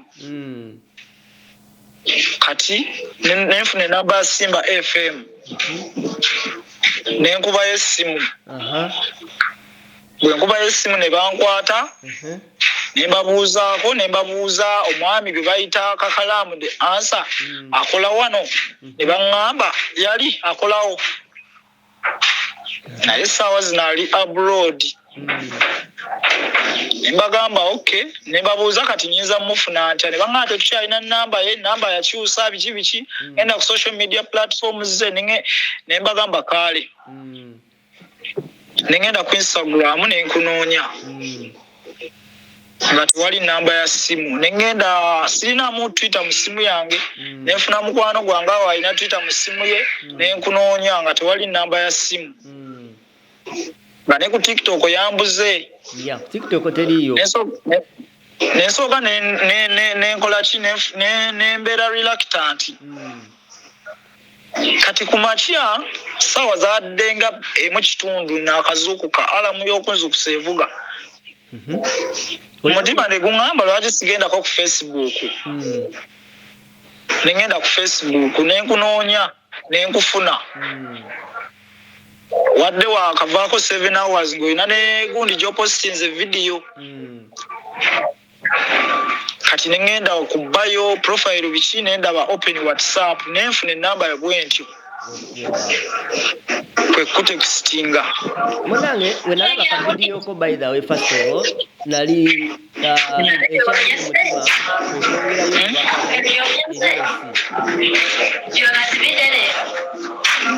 kati nenfuna enamba ya Simba FM nenkubayo essimu bwe nkubayo essimu ne bankwata nembabuuza omwami gwe bayita Kakalamu the answer akola wano ne baŋŋamba yali akolawo naye essaawa zino ali abroad nembagamba okay nembabuuza kati nyinza mufuna ntya ne baŋŋamba tetukyalina namba yakyusa biki genda ku social media platforms ze nembagamba kaale nengenda ku Instagram nenkunoonya nga tewali namba ya simu nengenda sirinamu Twitter mu simu yange nenfuna mukwano gwange awo alina Twitter mu simu ye nenkunoonya nga tewali namba ya simu nga ne ku TikTok yambuze TikTok teriyo nensooka nenkola ki nembeera reluctant kati ku makya ssaawa zadde nga emu kitundu n'akazuukuka alamu y'okunzukusa evuga omutima ne guŋŋamba lwaki sigendako ku Facebook nengenda ku Facebook nenkunoonya nenkufuna wadde wakavaako 7 hours ng'olina ne gundi gy'opositinze video kati nengenda okubayo profile biki nendaba open WhatsApp nenfuna ennamba ya bwentyo kwe kutextinga munange wenalaba ka video ko by the way first of all nali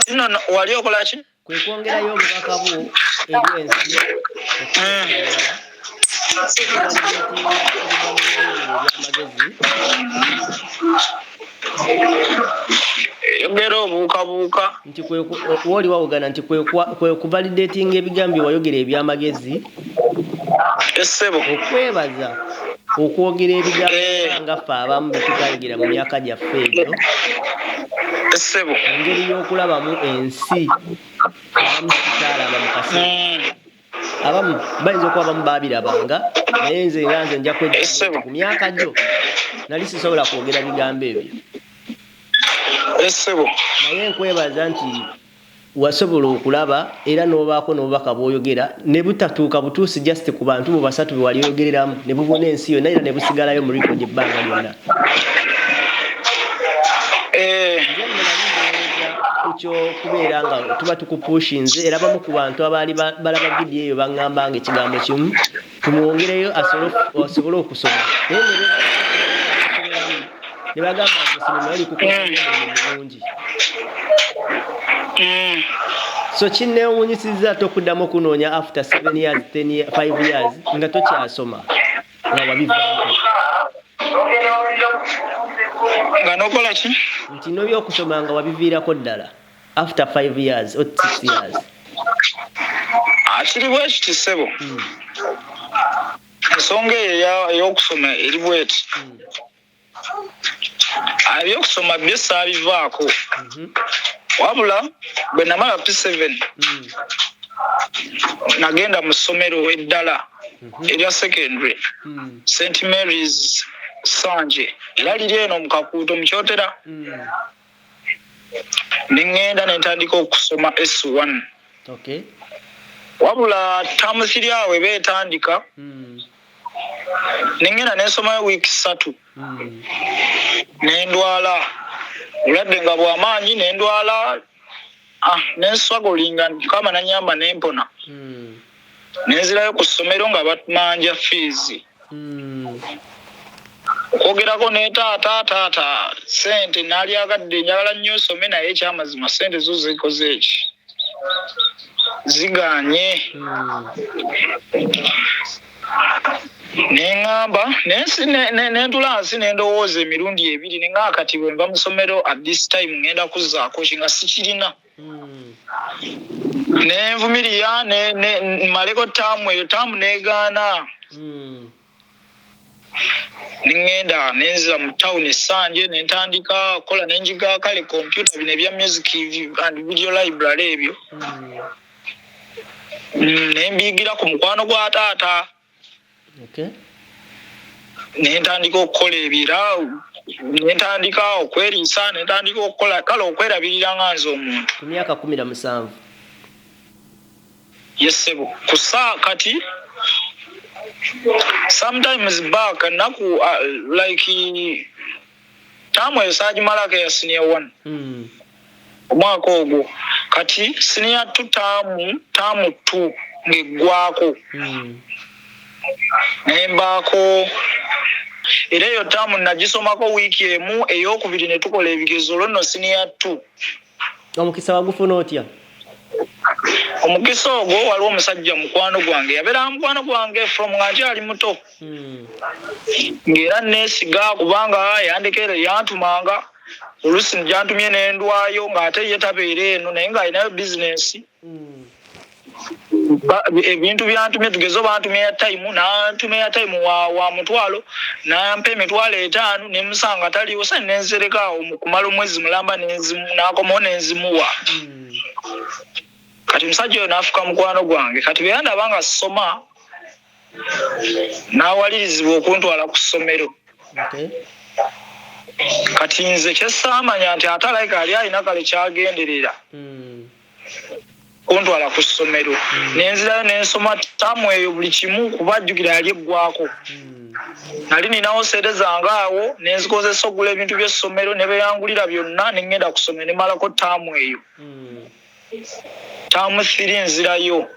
no wali okola ki kwe kwongerayo obubaka bwo ebyensi yogera obuukabuuka nti woli wawugana nti kwe kuvalidatinga ebigambo wayogera ebyamagezi essebo okwebaza okwogera ebigambo nga ffe abamu betukayigira mu myaka gyaffe egyo essebo engeri y'okulabamu ensi abamu tetukyalaba mu kaseera abamu bayinza okuba abamu baabirabanga naye nze nga nze nja kwejja ku myaka gyo nali sisobola kwogera bigambo ebyo essebo naye nkwebaza nti wasobola okulaba era n'obaako n'obubaka bw'oyogera ne butatuuka butuusi just ku bantu mu basatu be wali oyogereramu ne bubona ensi yonna era ne busigalayo mu record ebbanga lyonna kyo kubeera nga tuba tukupushinze era bamu ku bantu abaali balaba vidiyo eyo baŋŋamba nga ekigambo kimu tumwongereyo asobole okusoma ne bagamba nti osomero oli kukola mulungi so kinneewuunyisizza tokuddamu okunoonya after 7 years 10 years 5 years nga tokyasoma nga wabivaako nga nokola ki nti n'ebyokusoma nga wabiviirako ddala after 5 years or 6 years akiri bwe kiti ssebo ensonga eyo ey'okusoma eri bweti ebyokusoma bye saabivaako wabula bwe namala P7 nagenda mu ssomero eddala erya secondary St Mary's Sanje era liri eno mu Kakuuto mu Kyotera nengenda nentandika okusoma S1 Okay. Wabula tamusiri awe betandika. Ningena nesoma week 3. Nendwala. Uladde nga bw'amaanyi nendwala nenswagolinga kama nanyamba nempona. Nenzirayo ku ssomero nga batmanja fees. Kwogerako ne taata sente nali agadde njagala nnyo some naye ekyamazima sente zo zikoze eki ziganye. Nengamba nentulansi nendowooza emirundi ebiri nenga kati bwe nva mu ssomero at this time ngenda kuzzaako kinga sikirina. Nenvumirira maleko taamu eyo taamu neegaana. Ningenda nenza mu town esanje nentandika kola nenjiga kale computer bine bya music and video library ebyo. Nembigira ku mukwano gwa taata. Okay. Nentandika okukola ebira, nentandika okweriisa, nentandika okukola kale okwerabirira nga nze omuntu. Ku myaka 17. Yes sebo. Kusa kati sometimes back naku like tamu esajimalaka ya senior 1. Omwaka ogwo kati senior 2 tamu 2 ngegwako. Nembako era eyo tamu nagisomako wiiki emu eyokubiri ne tukola ebigezo lono senior 2. Omukisa wagufuna otya? Omukisa ogwo waliwo omusajja mukwano gwange yabeera mukwano gwange from ng'akyali ali muto. Ng'era neesiga kubanga yandekere yantumanga oluusi gyantumye n'endwayo ng'ate ye tabeera eno naye ng'alinayo bizinesi. Ebintu byantumye tugezo bantumye ya time nantumye ya time wa mutwalo nampa emitwalo 5 nemusanga taliwo se nenzereka okumala omwezi mulamba nenzimu nakomo nenzimuwa. Kati musajja oyo nafuka mukwano gwange kati beyanda banga soma nawalirizibwa okuntwala ku ssomero. Okay. Kati nze kyesamanya nti atalayika ali alina kale kyagenderera. Kuntwala ku ssomero. Nenzirayo nensoma tamu eyo buli kimu kubajjukira yali eggwako. Nali ninawo sente zange awo nenzikozesa okugula ebintu by'essomero ne beyangulira byonna nengenda ku ssomero ne malako tamu eyo. Tamu 3 nzirayo.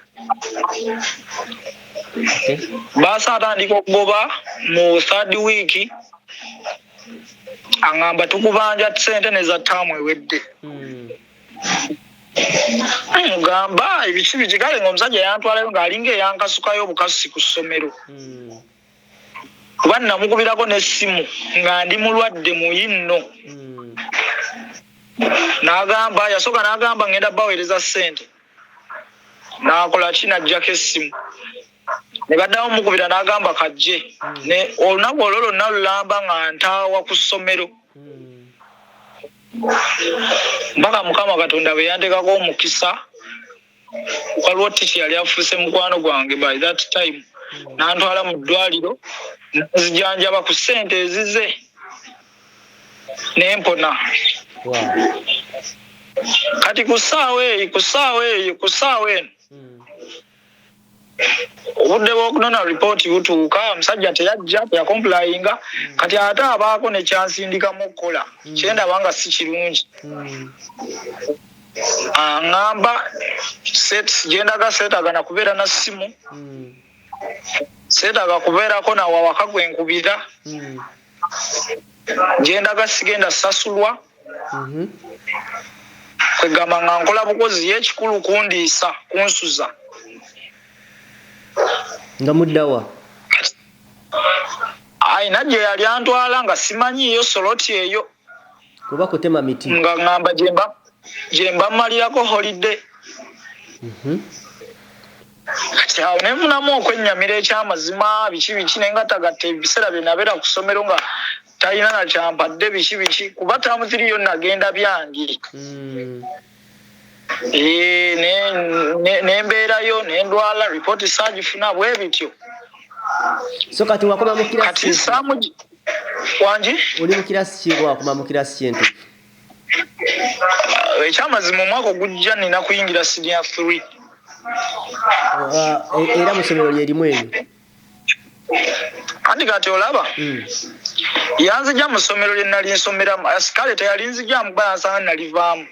Basa atandika okugoba mu 3rd week angamba tukubanja sente neza tamu ewedde. Mugamba ebiki bikigale ng'omusajja yantwalayo ng'alinga eyankasukayo obukasi ku ssomero. Kuba namukubirako n'essimu nga ndi mulwadde muyinno. N'agamba yasooka n'agamba ngenda baweereza ssente. N'akola ki n'aggyako essimu. Ne baddawo mukubira n'agamba kajje. Ne olunaku olwo lwonna lulamba nga ntaawa ku ssomero. Mpaka Mukama Katonda bwe yantekako omukisa waliwo tiki yali afuuse mukwano gwange by that time nantwala mu ddwaliro nzijanjaba ku ssente ezize nempona. Kati ku ssaawa eno obudde bw'okunona ripooti butuuka omusajja teyajja teyakomplayinga kati ate abaako ne kyansindikamu okukola kyendaba nga si kirungi. Ngamba gyendaga seetagana kubeera na ssimu seetaga kubeerako nawe awaka gwenkubira gyendaga sigenda sasulwa kwegamba nga nkola bukozi y'ekikulu kundiisa kunsuza. Nga muddawa najje yali antwala nga simanyiyo soloti eyo kuba kutema miti nga ngamba jemba malirako holiday. Kati awo nenfunamu okwennyamira ekyamazima biki nenga tagatta ebiseera bye nabeera ku ssomero nga talina na kyampadde biki kuba tamuziriyo nagenda byange. Nembeerayo nendwala ripooti saagifuna bwe bityo. So kati wakoma mu kirasi wangi oli mu kirasi ki wakoma mu kirasi kintu ekyamazima omwaka ogujja nina kuyingira senior 3 era mu ssomero lyerimu eryo andi kati olaba yanzija mu ssomero lye nali nsomeramu kale teyalinzijamu kuba yansanga nalivaamu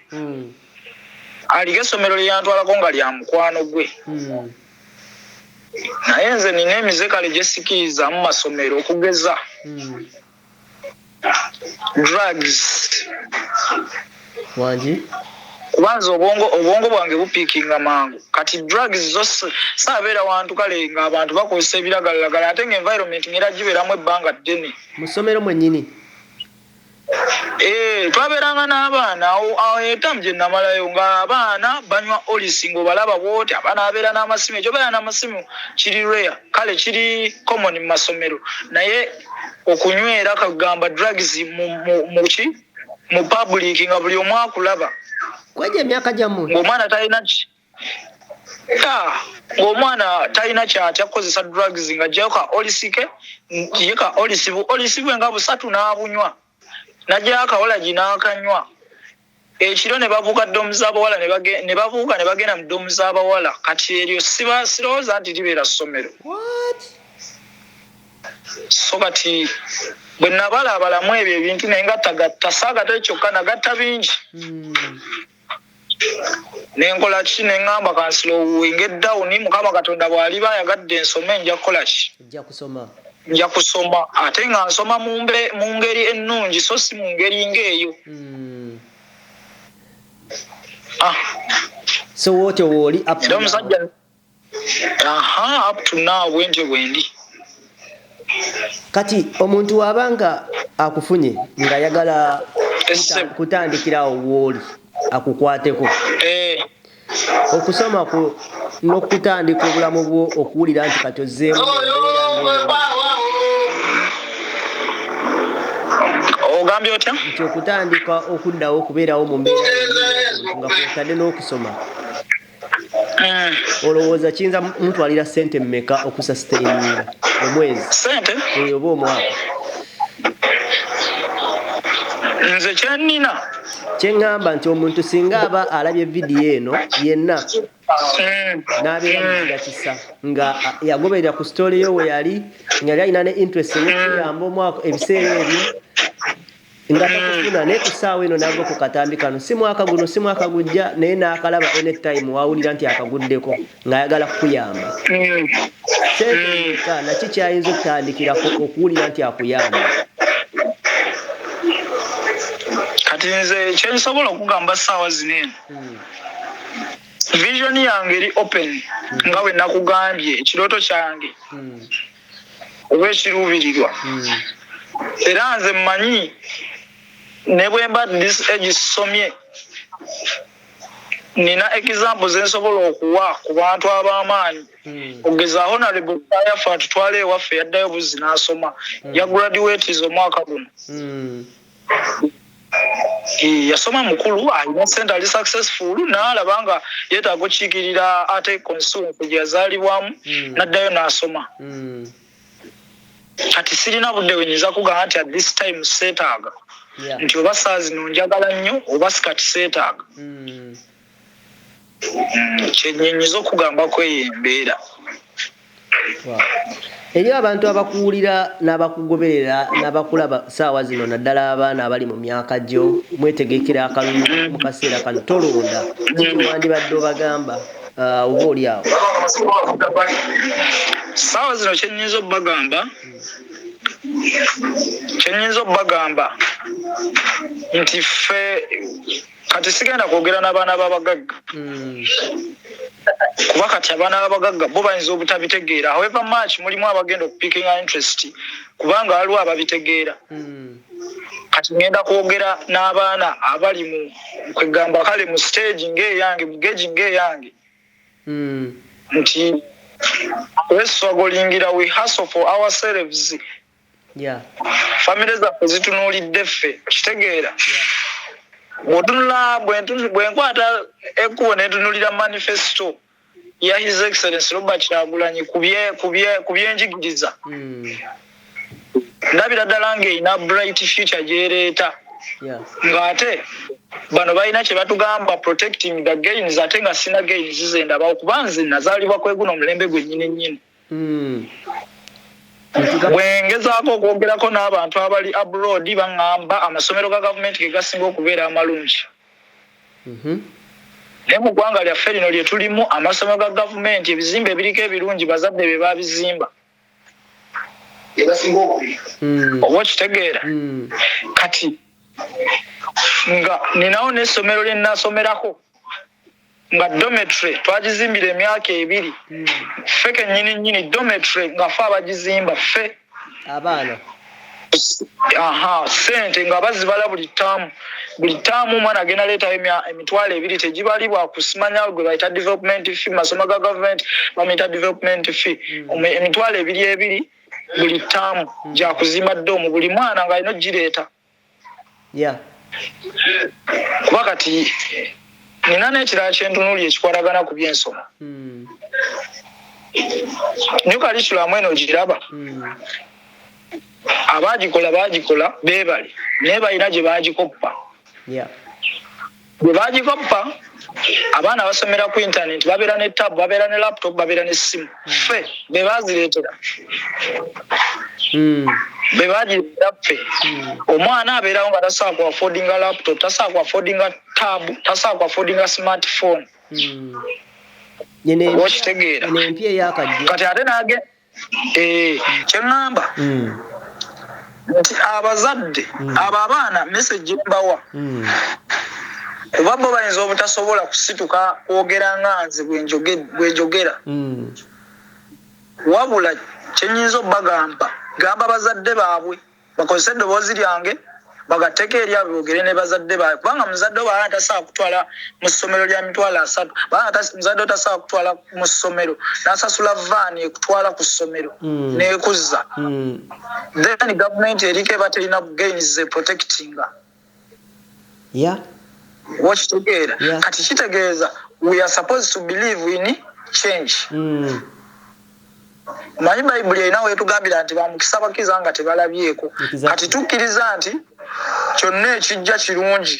aliko essomero lye yantwalako nga lya mukwano gwe naye nze nina emize kale gyesikiriza mu masomero okugeza drugs wangi kubanza obwongo bwange bupiikinga mangu kati drugs zo saabeera wantu kale nga abantu bakozesa ebiragalalagala ate nga environment ngera gibeeramu ebbanga ddene mu ssomero mwennyini twabeeranga n'abaana awo etamu gye namalayo ng'abaana banywa olisi ng'obalaba bwoti abaana abeera n'amasimu ekyo beera n'amasimu kiri rare kale kiri common mu masomero naye okunywera kagamba drugs mu public nga buli omu akulaba kwaje emyaka gyammwe ng'omwana talina kyatya kukozesa drugs nga jjako ka olisike yeka olisibu nga busatu n'abunywa najja akawola ginaakanywa ekiro ne bavuuka ddomu z'abawala ne bavuuka ne bagenda mu ddomu z'abawala kati eryo sirowooza nti libeera ssomero so kati bwe nabalabalamu ebyo ebintu naye nga tagatta saagatta kyokka nagatta bingi nenkola ki neŋŋamba kansilo wenge dawuni mukama katonda bw'aliba ayagadde ensome nja kukola ki nja kusoma ate nga nsoma mu ngeri ennungi so si mu ngeri ng'eyo so wote wooli era omusajja up to now bwentyo bwendi kati omuntu wabanga akufunye nga ayagala kutandikirawo wooli akukwateko okusoma n'okutandika obulamu bwo okuwulira nti kati ozzeemu ogambye otya nti okutandika okuddawo okubeerawo mu mbeera nga kwotadde n'okusoma olowooza kiyinza mutwalira ssente mmeka okusasitaininga omwezi sente oba omwaka nze kyenina kyeŋŋamba nti omuntu singa aba alabye vidiyo eno yenna n'abeera mukiga kisa nga yagoberera ku sitooli yo we yali nga yali alina ne interest ey'okuyamba omwaka ebiseera ebyo nga takufuna naye ku ssaawa eno nagwa ku katambi kano si mwaka guno si mwaka gujja naye n'akalaba anytime wawulira nti akaguddeko ng'ayagala kukuyamba senteeka naki kyayinza okutandikirako okuwulira nti akuyamba kati nze kyensobola okugamba ssaawa zino eno vision yange eri open nga bwe nakugambye ekirooto kyange oba ekiruubirirwa era nze mmanyi ne bwe mba this age somye nina example zensobola okuwa ku bantu ab'amaanyi ogeza honorable Kayafa tutwale ewaffe yaddayo buzi n'asoma ya graduates omwaka guno yasoma mukulu alina sente ali successful n'alaba nga yeetaaga okukiikirira ate constituency gye yazaalibwamu n'addayo n'asoma kati sirina budde wenyinza kugamba nti at this time seetaaga nti oba saa zino njagala nnyo oba sikati seetaaga kyennyinyiza okugambako eyo embeera eri abantu abakuwulira n'abakugoberera n'abakulaba ssaawa zino naddala abaana abali mu myaka gyo mwetegekera akalulu mu kaseera kano tolonda wandibadde obagamba oba oli awo ssaawa zino kyennyinza obbagamba nti ffe kati sigenda kwogera n'abaana b'abagagga kuba kati abaana b'abagagga bo bayinza obutabitegeera however much mulimu abagenda okupikinga interest kubanga waliwo ababitegeera kati ngenda kwogera n'abaana abali mu kwegamba kale mu stage ng'eyange mu geji ng'eyange nti we strugglingira we hustle for ourselves family zaffe zitunuulidde ffe kitegeera bw'otunula bwenkwata ekkubo netunulira manifesto ya his excellence Robert Kyagulanyi ku byenjigiriza ndabira ddala ng'erina bright future gy'ereeta ngate bano balina kye batugamba protecting the gains ate nga sina gains zizenda bakubanzi nazalibwa kweguno mulembe gwennyini bwengezaako okwogerako n'abantu abali abroad baŋŋamba amasomero ga gavumenti ge gasinga okubeera amalungi naye mu ggwanga lyaffe lino lye tulimu amasomero ga gavumenti ebizimbe ebiriko ebirungi bazadde be babizimba egasinga okubiri oba okitegeera kati nga ninawo n'essomero lye nnasomerako nga dormitory twagizimbira emyaka 2 ffe kennyini dormitory nga ffe abagizimba ffe abaana sente nga bazibala buli taamu omwana agenda leetayo emitwalo 2 tegibalibwa kusimanya gwe bayita development fee masomo ga government bamuyita development fee emitwalo 2 buli taamu gyakuzimba doomu buli mwana nga alina ogireeta kuba kati nina n'ekirala kyentunuulya ekikwatagana ku byensoma new curriculum eno ogiraba abagikola beebale naye balina gye bagikoppa bwe bagikoppa abaana basomera ku internet babeera ne tab babeera ne laptop babeera ne simu ffe be bazireetera be bagireetera ffe omwana abeerawo nga tasobola ku affordinga laptop tasobola ku affordinga tab tasobola ku affordinga smartphone okitegeera kati ate nage kyeŋŋamba nti abazadde abo abaana message mbawa kuba bo bayinza obutasobola kusituka kwogera nga nze bwenjogera wabula kyenyinza obbagamba gamba bazadde baabwe bakozese eddoboozi lyange bagatteko eri abo boogere ne bazadde baabwe kubanga muzadde obaana tasobola kutwala mu ssomero lya mitwalo 3 baana muzadde tasobola kutwala mu ssomero n'asasula vaani ekutwala ku ssomero n'ekuzza then gavumenti eriko eba terina gains protectinga wakitegeera kati kitegeeza we are supposed to believe in change manyi bayibuli erina weetugambira nti bamukisa bakiza nga tebalabyeko kati tukkiriza nti kyonna ekijja kirungi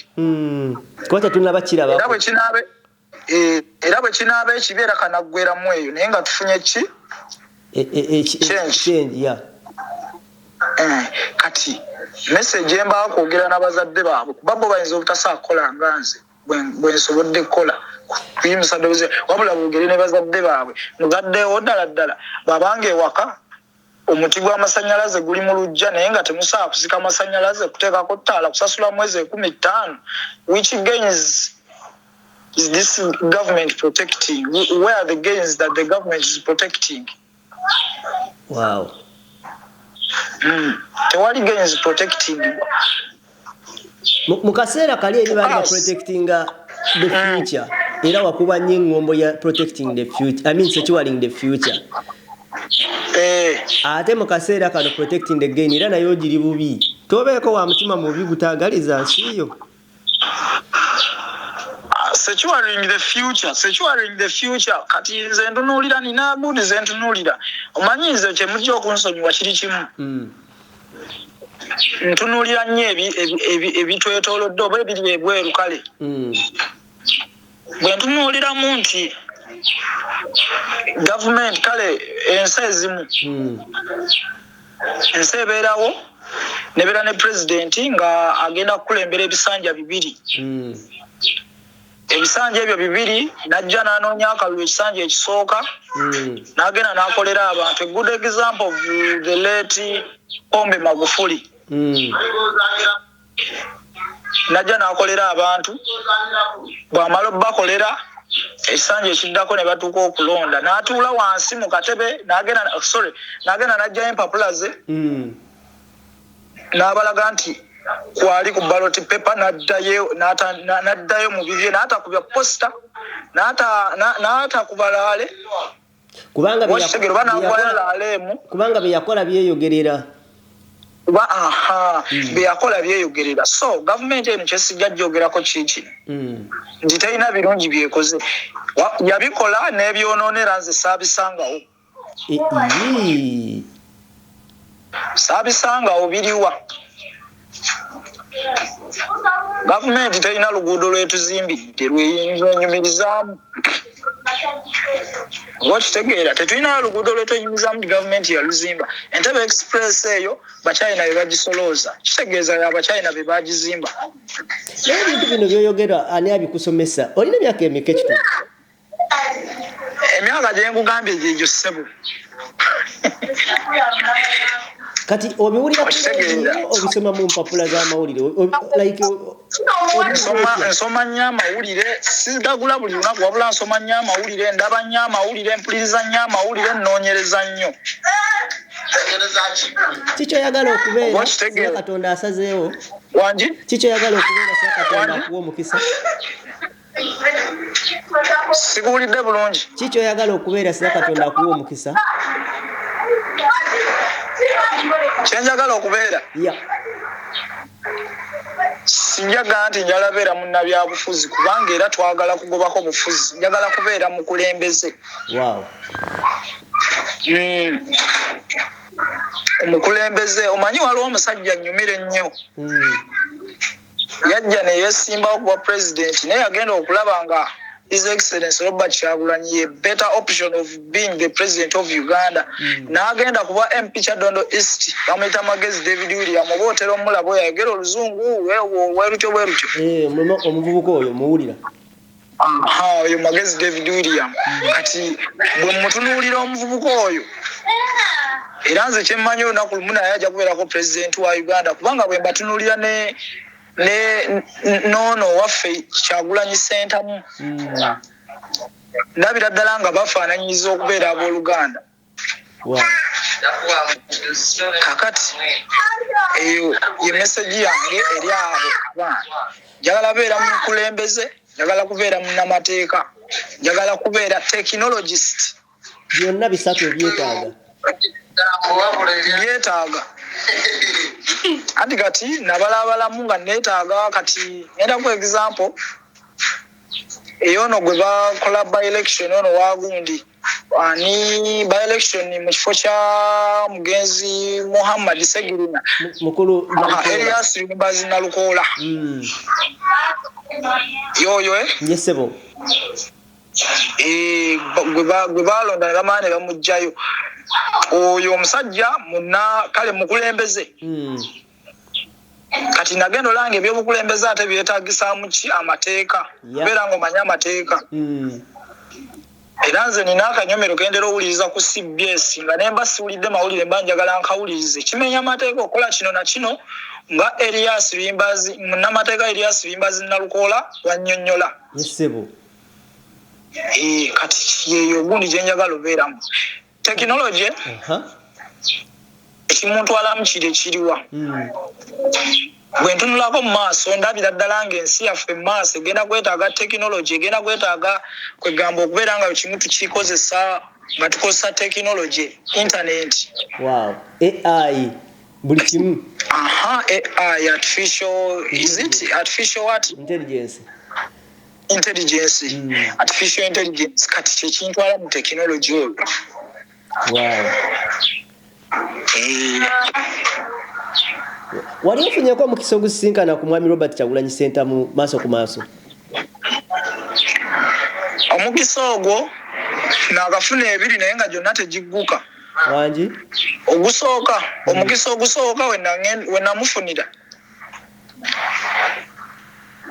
era bwe kinaaba ekibi era kanaggweramu eyo naye nga tufunye ki kati message embaako kwogera n'abazadde baabwe kuba bo bayinza obutasobola kukola nga nze bwensobodde kukola kuyimusa ddoboozi wabula boogere ne bazadde baabwe muzaddewo ddala babanga ewaka omuti gw'amasannyalaze guli mu lujja naye nga temusobola kusika amasannyalaze kuteekako ttaala kusasula mwezi 15 which gains is this government protecting? Where are the gains that the government is protecting? Wow. Tewali gains protecting. Mukasera kali eri bali protecting the future. Era wakuba nyingombo ya protecting the future. I mean securing the future. Ate mukasera kano protecting the gain era nayo giri bubi. Tobeko wa mutima mubi gutagaliza nsiyo. Securing the future kati nze ntunulira nina gundi nze ntunulira omanyi nze kyemujja okunsonyiwa kiri kimu ntunulira nnyo ebitwetoolodde oba ebiri ebweru kale bwe ntunuliramu nti gavumenti kale ensi ezimu ensi ebeerawo nebeera ne pulezidenti nga agenda kukulembera ebisanja 2 ebisanja ebyo 2 najja n'anoonya akalulu ekisanja ekisooka n'agenda n'akolera abantu. A good example of the late Pombe Magufuli. Najja n'akolera abantu bw'amala obbakolera ekisanja ekiddako ne batuuka okulonda n'atuula wansi mu katebe n'agenda n'ajjayo empapula ze n'abalaga nti kwali ku ballot paper n'addayo mu bibye n'atakubya posta n'atakubalaale kubanga byeyakola byeyogerera byeyakola byeyogerera. So gavumenti eno kyesijja gyogerako kiki nti terina birungi byekoze yabikola n'ebyonoonera nze saabisangawo saabisangawo biriwa Gavumenti terina luguudo lwetuzimbidde lweyinza onyumirizaamu. Wakitegeera tetulina luguudo lwetunyumizaamu ti gavumenti yaluzimba. Entebbe Express eyo Bachina be bagisolooza. Kitegeeza ya Bachina be bagizimba. Ebintu bino byoyogera ani abikusomesa? Olina emyaka emeka ekituufu? Emyaka gye nkugambye gyegyo ssebo. Kati obiwulira obisoma mu mpapula z'amawulire like nsoma nnyo amawulire sigagula buli lunaku wabula nsoma nnyo amawulire ndaba nnyo amawulire mpuliriza nnyo amawulire nnoonyereza nnyo. Kiki oyagala okubeera Katonda asazeewo? Wangi? Kiki oyagala okubeera Katonda akuwa omukisa? Sikuwulidde bulungi. Kiki oyagala okubeera Katonda akuwa omukisa? Kyenjagala okubeera? Yeah. Sinjaga nti njagala beera munnabyabufuzi kubanga era twagala kugobako bufuzi. Njagala kubeera mukulembeze. Wow. Omukulembeze omanyi waliwo omusajja nnyumire nnyo. Yajja ne yeesimbawo kuba president naye yagenda okulaba nga His Excellency Robert Kyagulanyi a better option of being the president of Uganda. N'agenda kuba MP Kyadondo East bamuyita Magezi David William oba otera omulabo yayogera oluzungu werutyo. Omuvubuka oyo muwulira? Oyo Magezi David William. Kati bwe mutunuulira omuvubuka oyo era nze kyemmanyi olunaku lumu naye ajja kubeerako president wa Uganda kubanga bwe mbatunuulira nono waffe Kyagulanyi Ssentamu ndabira ddala nga bafaananyiza okubeera abooluganda. Kakati eyo ye message yange eri abo abaana. Njagala beera mukulembeze, njagala kubeera munnamateeka, njagala kubeera technologist. Byonna bisatu byetaaga. Byetaaga. Ati kati nabalabalamu nga neetaaga kati ngenda ku example eyono gwe bakola by election ono wagundi ani by election mu kifo kya mugenzi Muhammad Segirina mukulu Elias Limbazi na Lukola yoyo yesebo gwe balonda ne bamaane bamugjayo oyo omusajja munna kale mukulembeze. Kati nagenda olange ebyobukulembeze ate byetaagisaamu ki amateeka beera ng'omanya amateeka. Era nze nina akanyomero kendera owuliriza ku CBS nga nemba siwulidde mawulire mba njagala nkawulirize kimenya amateeka okola kino na kino nga Elias Limbazi munnamateeka Elias Limbazi Nalukola wannyonnyola. Yesebo. Kati yeyo gundi gye njagala obeeramu. Technology ekimuntwalamu kiri ekiriwa. Bwe ntunulako mu maaso ndabira ddala ng'ensi yaffe mu maaso egenda kwetaaga technology egenda kwetaaga kwegamba okubeera nga kimu tukikozesa nga tukozesa technology internet. Wow. AI buli kimu. AI artificial is it artificial what? Intelligence. Artificial intelligence kati kyekintwala mu technology oyo. Wow. Wali ofunyeko omukisa ogusisinkana ku mwami Robert Kyagulanyi Ssentamu maaso ku maaso? Omukisa ogwo naagafuna ebiri naye nga gyonna tegigguka. Wangi? Ogusooka omukisa ogusooka we namufunira.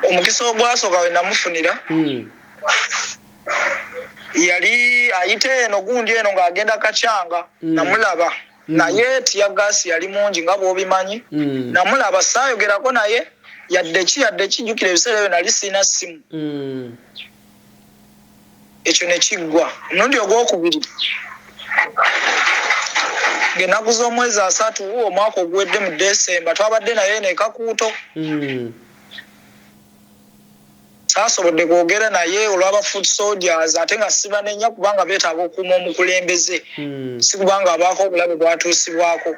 Omukisa ogwasooka we namufunira. Yali ayite eno gundi eno ng'agenda Kachanga namulaba naye tiya gasi yali mungi nga bw'obimanyi namulaba saayogerako naye yadde kijjukira ebiseera ebyo nali sirina ssimu ekyo ne kiggwa. Omurundi ogwokubiri ng'ennaku z'omwezi 3 omwaka oguwedde mu Desemba twabadde naye ne Kakuuto. Saasobodde kwogera naye olw'aba foot soldiers ate nga sibanenya kubanga beetaaga okuuma omukulembeze si kubanga abaako obulabe bwatuusibwako.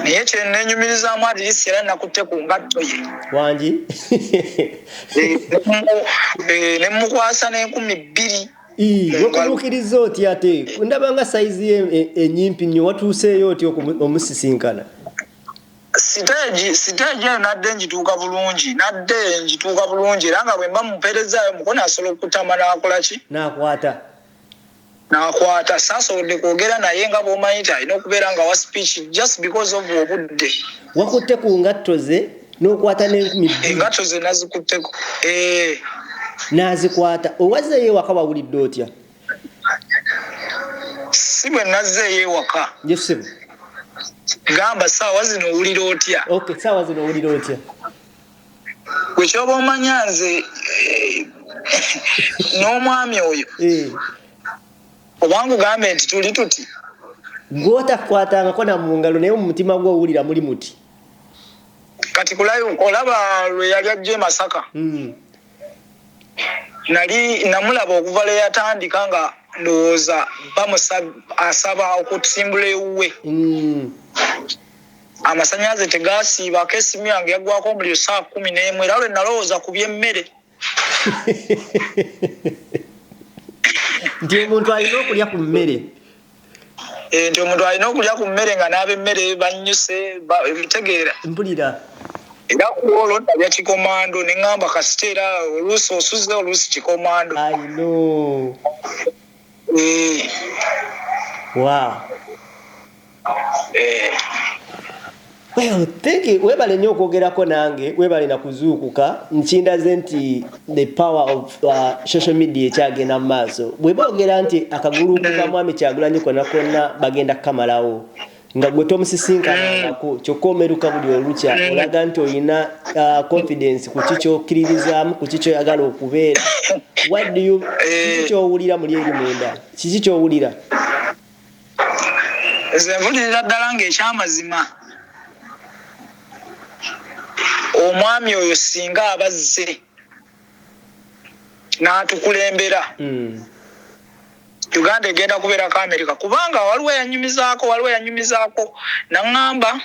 Naye kyennenyumirizaamu adirisi era nakutte ku ngatto ye. Wangi? Ne mukwasa n'2,000. Okutuukiriza oti ate ndaba nga sayizi ye ennyimpi nnyo watuuseeyo oti omusisinkana? stage nadde njituuka bulungi era nga bwe mba mupeerezaayo mukono asobola okutama n'akola ki n'akwata saasobodde kwogera naye nga bw'omanyi nti alina okubeera nga wa speech just because of obudde. Wakutte ku ngatto ze n'okwata n'enkumi engatto ze nazikutteko n'azikwata. Owazzeeyo ewaka wawulidde otya? Si bwe nazzeeyo ewaka. Yesebo Gamba saawa zino owulira otya? Okay, saawa zino owulira otya? Gwe kyoba omanya nze n'omwami oyo obanga ugambe nti tuli tuti gw'otakwatangako na mu ngalo naye mu mutima gwo owulira muli muti. Kati kulayo olaba lwe yali ajja e Masaka nali namulaba okuva lwe yatandika nga ndowooza asaba okutusimbula ewuwe. Amasannyalaze tegasiibako, esimu yange yaggwako omuliro 11:00 era lwe nalowooza ku by'emmere. Nti omuntu alina okulya ku mmere. Nti omuntu alina okulya ku mmere nga n'ab'emmere bannyuse bitegeera. Mpulira. Era kuolwo ndabya kikomando ne ngamba kasiteera oluusi osuze oluusi kikomando. I know. Wow. Well, thank you. Webale nnyo okwogerako nange, webale na kuzuukuka. Nkindaze nti the power of social media ekyagenda mu maaso. Bwe boogera nti akagulupu ka Mwami Kyagulanyi konna bagenda kukamalawo. Nga gwe tomusisinkanako kyokka omeruka buli olukya olaga nti olina confidence ku kikyokiririzaamu ku kikyoyagala okubeera. What do you kiki kyowulira muli eri munda? Kiki kyowulira? Nze mpulirira ddala ng'ekyamazima omwami oyo singa abazze n'atukulembera Uganda egenda kubeerako America kubanga waliwo yanyumizaako naŋŋamba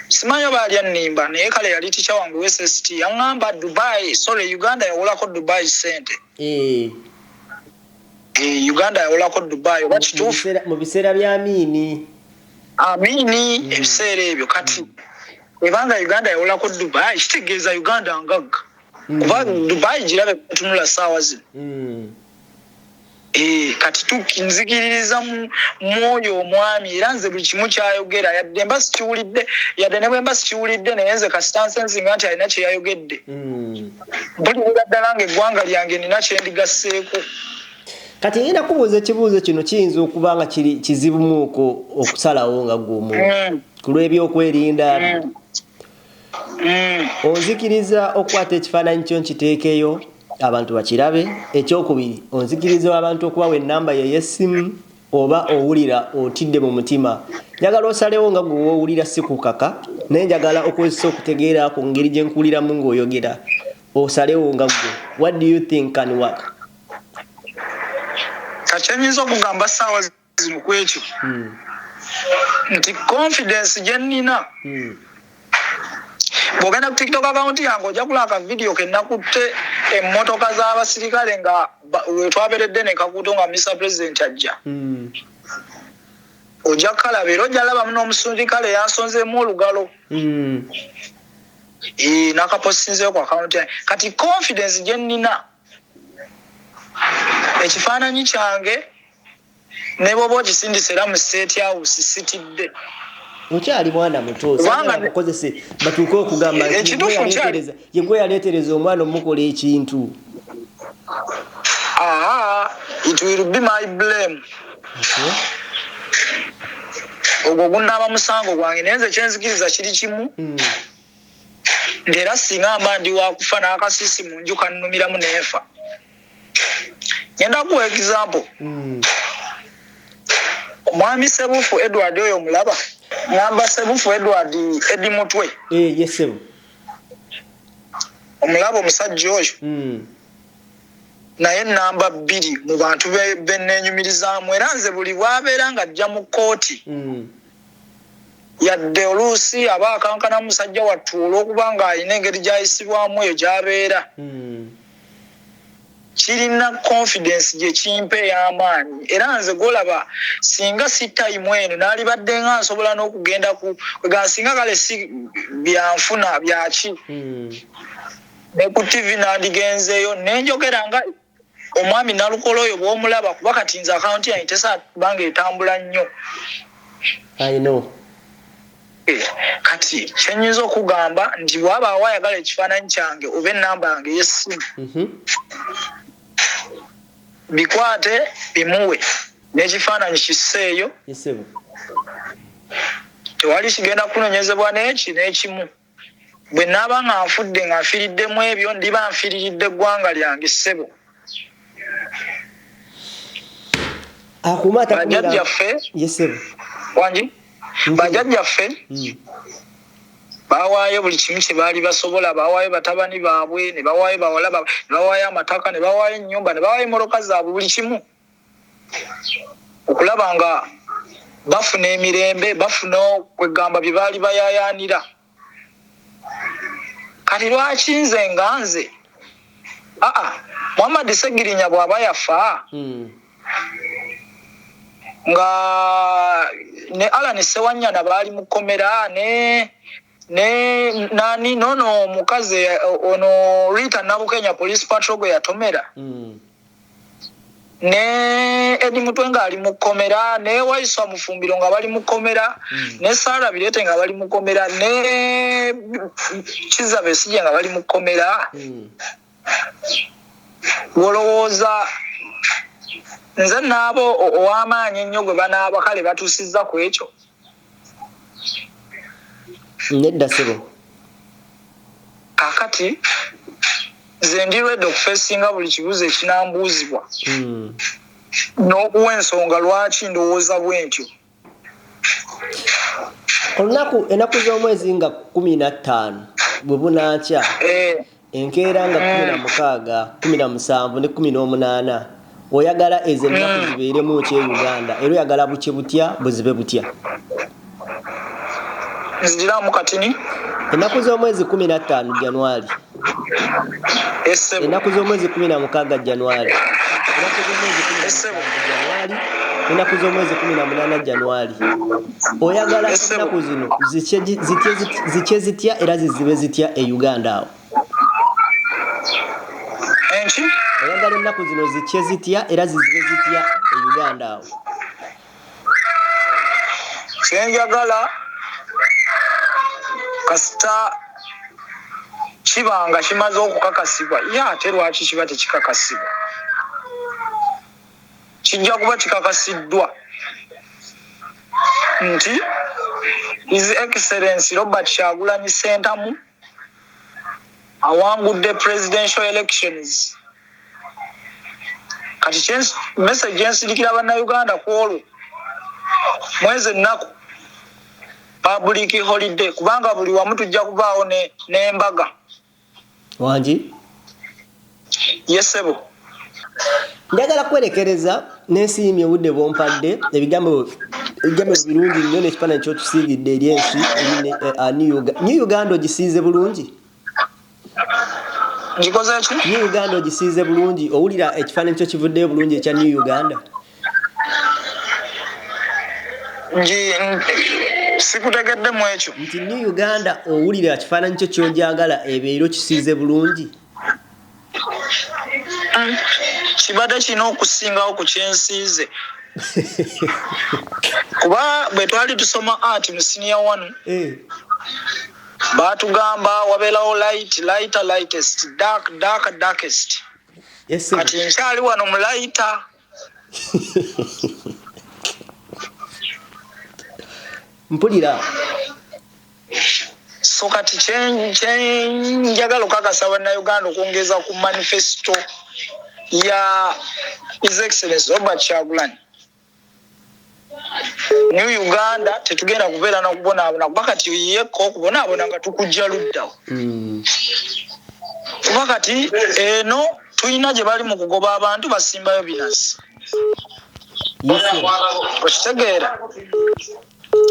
simanyi oba ali annimba naye kale yali tica wange wSST yaŋŋamba Dubai Uganda yawolako Dubai sente. Uganda yawolako Dubai oba kituufu mu biseera bya Amini ebiseera ebyo kati ebanga Uganda yawolako Dubai kitegeeza Uganda ngagga kuba Dubai girabe kutunula saawa zino. Kati tukinzikiririza mwoyo omwami era nze buli kimu kyayogera yadde mba sikiwulidde yadde ne bwe mba sikiwulidde naye nze kasitansensinga nti alina kye yayogedde. Mpulirira ddala ng'eggwanga lyange nina kye ndigasseeko. Kati ngenda kubuuza ekibuuzo kino kiyinza okuba nga kizibumuuko okusalawo nga gwomu ku lw'ebyokwerinda. Onzikiriza okukwata ekifaananyi kyo nkiteekeyo abantu bakirabe. Ekyokubiri onzikiriza abantu okubawa ennamba ye y'essimu oba owulira otidde mu mutima. Njagala osalewo nga gwe woowulira si kukaka naye njagala okozesa okutegeera ku ngeri gye nkuwuliramu ng'oyogera. Osalewo nga gwe. What do you think can work? Kati nyinza okugamba ssaawa zino ku ekyo nti confidence gye nnina bw'ogenda ku TikTok account yange ojja kulaba akavidiyo ke nakutte emmotoka z'abasirikale nga wetwaberedde ne Kaguuto nga Mr. President ajja. Ojja kukalaba era ojja labamu n'omusirikale yansonzeemu olugalo. N'akaposinzeeyo ku account yange. Kati confidence gye nnina ekifaananyi kyange ne bw'oba okisindise era mu State House sitidde. Okyali mwana muto sanga okozese batuuke okugamba ye gwe yaleetereza omwana omukola ekintu. It will be my blame. Ogwo gunaaba musango gwange naye nze kyenzikiriza kiri kimu ng'era singa amba ndi wakufa n'akasisi mu nju kannumiramu neefa. Ngenda kuwa example. Omwami Sebufu Edward oyo mulaba ngamba Sebufu Edward Edi Mutwe. Yes sir. Omulaba omusajja oyo naye namba 2 mu bantu bennenyumirizaamu era nze buli bwabeera nga ajja mu kkooti yadde oluusi aba akankana musajja wattu olw'okuba nga alina engeri gy'ayisibwamu eyo gy'abeera kirina confidence gye kimpe y'amaanyi era nze golaba singa si time eno naali badde nga nsobola n'okugenda ga singa kale si byanfuna byaki ne ku TV nandigenzeeyo nenjogera nga omwami Nalukolo oyo bw'omulaba kuba kati nze account yange tesabanga etambula nnyo. I know. Kati kyenyinza okugamba nti bw'abaawo ayagala ekifaananyi kyange oba ennamba yange y'essimu bikwate bimuwe n'ekifaananyi kisseeyo tewali kigenda kunoonyezebwa n'ekimu bwe naaba nga nfudde nga nfiriddemu ebyo ndiba nfiriridde eggwanga lyange ssebo. Bajjajjaffe wangi bajjajjaffe bawaayo buli kimu kye baali basobola, bawaayo batabani baabwe, ne bawaayo bawala baabwe, ne bawaayo amataka, ne bawaayo ennyumba, ne bawaayo emmoloka zaabwe, buli kimu okulaba nga bafuna emirembe, bafuna kwegamba bye baali bayaayaanira. Kati lwaki nze nga nze Muhammad Segirinya bw'aba yafa nga ne Alan Sewanyana baali mukomera ne nani nono mukazi ono Rita Nabukenya police patrol gwe yatomera ne Edi Mutwenga ali mukomera ne Waiswa Mufumbiro nga bali mukomera ne Sara Birete nga bali mukomera ne Kizabe Sije nga bali mukomera. Wolowooza nze naabo ow'amaanyi ennyo gwe banaaba kale batuusizza ku ekyo. Nedda sebo. Kakati nze ndi ready okufeesinga buli kibuuzo ekinambuuzibwa n'okuwa ensonga lwaki ndowooza bwentyo. Ennaku z'omwezi nga 15 bwe bunaakya enkeera nga 16, 17 ne 18 oyagala ezo ennaku zibeeremu ki Uganda era oyagala buke butya buzibe butya? Nziramu katini ennaku z'omwezi 15 Januari, ennaku z'omwezi 16 Januari, ennaku z'omwezi 18 Januari oyagala ennaku zino zitye zitya era zizibe zitya e Uganda awo? Oyagala ennaku zino zitye zitya era zizibe zitya e Uganda awo? Kyenjagala kasita kibanga kimaze okukakasibwa ate lwaki kiba tekikakasibwa? Kijja kuba kikakasiddwa nti His Excellency Robert Kyagulanyi Ssentamu awangudde presidential elections. Kati message ensirikira bannayuganda ku olwo mwezi ennaku public holiday kubanga buli wamu tujja kubaawo n'embaga. Wangi? Yesebo. Njagala kwerekereza n'ensiimye obudde bw'ompadde ebigambo birungi nnyo n'ekifaananyi ky'otusiigidde eri ensi New Uganda ogisiize bulungi? Ngikoze ki? New Uganda ogisiize bulungi? Owulira ekifaananyi kyo kivuddeyo bulungi ekya New Uganda? Sikutegeddemu ekyo. Nti New Uganda owulira ekifaananyi kyo ky'ojagala ebeera kisiize bulungi? Kibadde kina okusingawo ku kyensiize. Kuba bwe twali tusoma art mu senior 1 baatugamba wabeerawo lightest, darkest. Kati nkyali wano mu lighter. Mpulira. So kati kyenjagala okukakasa bannayuganda okwongeza ku manifesto ya His Excellency Robert Kyagulanyi. New Uganda tetugenda kubeera n'okubonaabona kuba kati yekko okubonaabona nga tukujja luddawo. Kuba kati eno tulina gye bali mu kugoba abantu basimbayo binasi. Okitegeera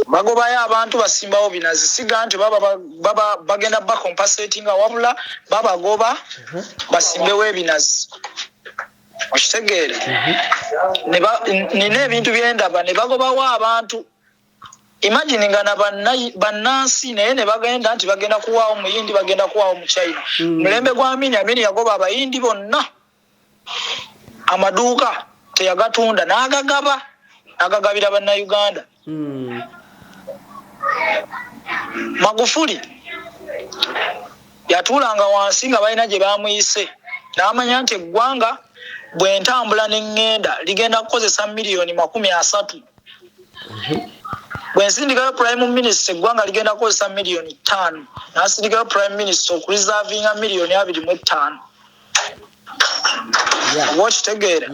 bagobayo abantu basimbawo binazi siga nti baba bagenda bakompensatinga wabula babagoba basimbewo ebinazi. okitegeera nina ebintu byendaba ne bagobawo abantu imagine nga bannansi naye ne bagenda nti bagenda kuwaawo muyindi bagenda kuwaawo mu China mulembe gwa Amini yagoba abayindi bonna amaduuka teyagatunda n'agagabira bannayuganda. Magufuli yatuulanga wansi nga balina gye bamuyise n'amanya nti eggwanga bw'entambula n'eŋŋenda ligenda kukozesa miliyoni 30. Bw'ensindikayo prime minister eggwanga ligenda kukozesa miliyoni 5 n'asindikayo prime minister okurizaavinga miliyoni 25. Okitegeera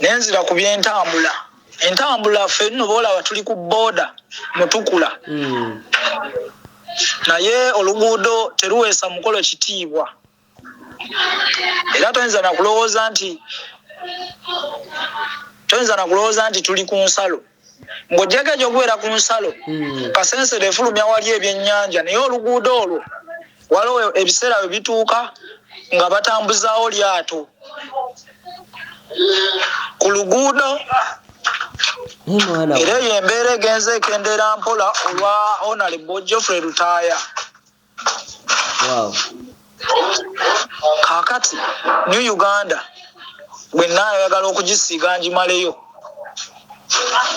nenzira ku by'entambula. Entambula ffenno boolaba tuli ku booda mutukula naye oluguudo teruweesa mukolo kitiibwa era toyinza na kulowooza nti tuli ku nsalo ng'ojjako egyokubeera ku nsalo kasensere efulumya wali ebyennyanja naye oluguudo olwo waliwo ebiseera bwe bituuka nga batambuzaawo lyato ku luguudo era eyo embeera egenze ekendeera mpola olwa Honorable Geoffrey Rutaaya. Kaakati New Uganda bwenna ayagala okugisiiga ngimaleyo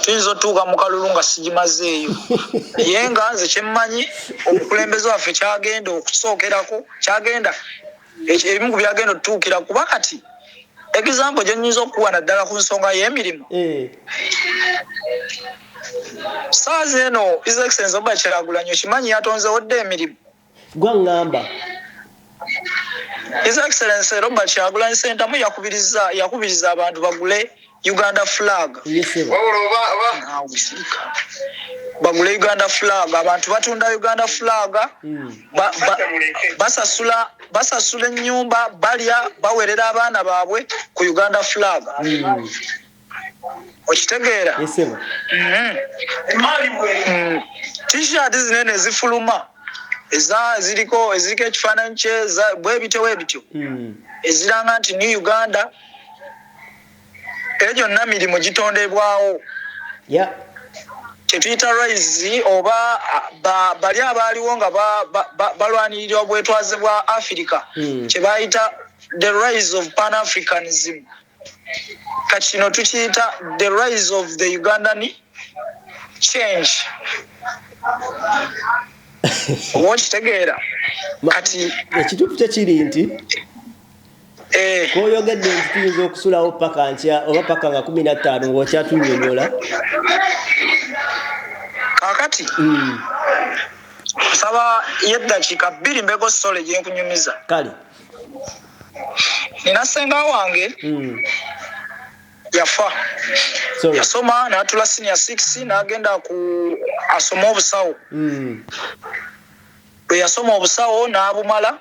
tuyinza otuuka mu kalulu nga sigimazeeyo naye nga nze kyemmanyi omukulembeze waffe kyagenda okusookerako ebimu ku byagenda otutuukira kuba kati example gye nnyinza okuwa naddala ku nsonga y'emirimu saazi eno His Excellency Robert Kyagulanyi okimanyi yatonzeewo dda emirimu gwangamba His Excellency Robert Kyagulanyi Ssentamu yakubiriza abantu bagule Uganda flag. Bagule Uganda flag, abantu batunda Uganda flag, basasula ennyumba balya bawerera abaana baabwe ku Uganda flag. Okitegeera? T-shirt zinene zifuluma ziriko ekifaananyi kye bwebityo eziranga nti New Uganda ejo na mirimu gitondebwawo kyetuyita rise oba bali abaaliwo nga balwanirira obwetwaze bwa Africa kye bayita the rise of Pan-Africanism. Kati kino tukiyita the rise of the Ugandan change. Okitegeera kati ekituufu kyekiri nti koyogedde nti tuyinza okusulawo paka nkya oba paka nga 15 ng'okyatunyonyola kakati nsaba yeddakiika 2 mbeko sole gye nkunyumiza kale nina ssenga wange yafa yasoma n'atula senior 6 n'agenda asoma obusawo bwe yasoma obusawo n'abumala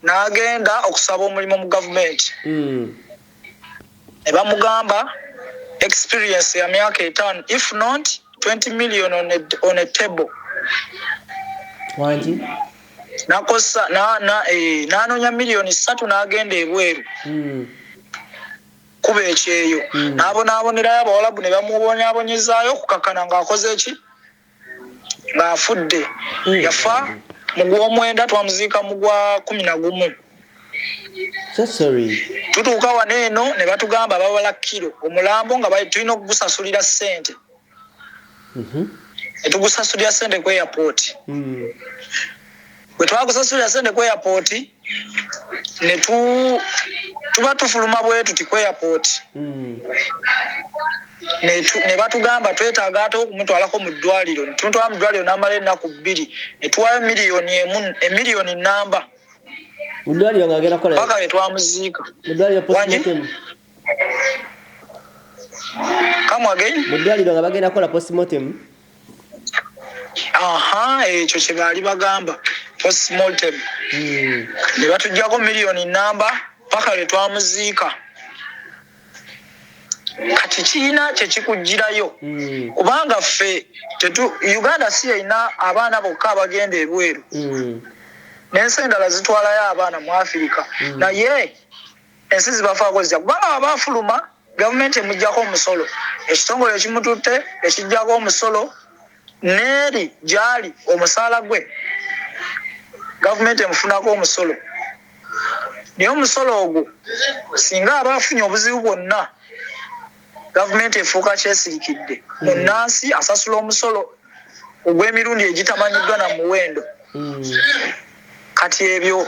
n'agenda okusaba omulimu mu gavumenti ne bamugamba experience ya myaka 5 if not 20 million on a table wangi nakosa n'anoonya miliyoni 3 n'agenda ebweru kuba ekyeyo n'abonaabonerayo abawalabu ne bamubonyaabonyezaayo okukakana ng'akoze eki ng'afudde yafa mu gw'omwenda twamuziika mu gwa 11. Tutuuka wano eno ne batugamba babala kilo omulambo nga tulina okugusasulira ssente netugusasulira ssente ku airport bwe twagusasulira ssente ku airport ne tuba tufuluma bwe tuti ku airport ne batugamba twetaaga ate okumutwalako mu ddwaliro ne tumutwala mu ddwaliro n'amala ennaku 2 ne tuwayo miliyoni namba mu ddwaliro ng'agenda kola paka bwe twamuziika mu ddwaliro postmortem come again mu ddwaliro nga bagenda kola postmortem ekyo kye baali bagamba postmortem ne batuggyako miliyoni namba paka bwe twamuziika kati kiina kyekikugirayo kubanga ffe Uganda si erina abaana bokka abagenda ebweru n'ensi endala zitwalayo abaana mu Afirika naye ensi zibafaako zitya kubanga abafuluma gavumenti emuggyako omusolo ekitongole ekimututte ekijjako omusolo neeri gyali omusaala gwe gavumenti emufunako omusolo naye omusolo ogwo singa aba afunye obuzibu bwonna gavumenti efuuka kyesirikidde munnansi asasula omusolo ogw'emirundi egitamanyiddwa na muwendo kati ebyo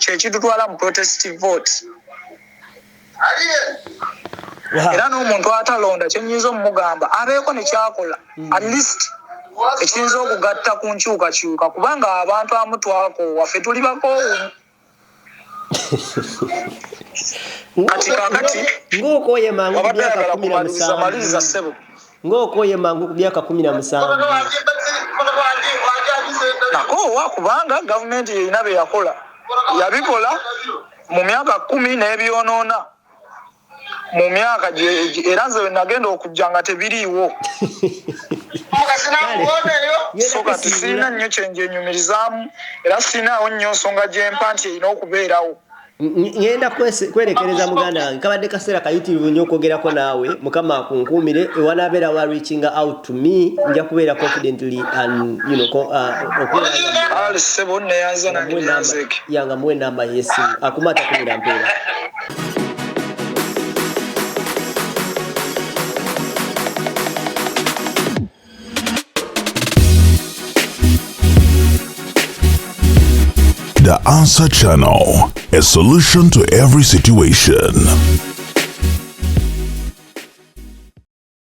kyekitutwala mu protestive vote era n'omuntu atalonda kyenyinza omugamba abeeko nekyakola at least ekiyinza okugatta ku nkyukakyuka kubanga abantu amutwako waffe tuli bakoowu kati kakati ng'okooye mangu ku myaka 17 maliriza ssebo ng'okooye mangu ku myaka 17 nakoowa kubanga gavumenti yerina bye yakola yabikola mu myaka 10 n'ebyonoona mu myaka era nze we nagenda okujja nga tebiriiwo so kati sirina nnyo kyenjenyumirizaamu era sirinaawo nnyo nsonga gyempa nti erina okubeerawo ngenda kwerekereza muganda wange kabadde kaseera kayitirivu nnyo okwogerako naawe mukama akunkuumire ewanabeera wa reaching out to me nja kubeera confidently and sebo neyanza nange yanga muwe namba yesimu akumata kumira mpeera The Answer Channel, a solution to every situation.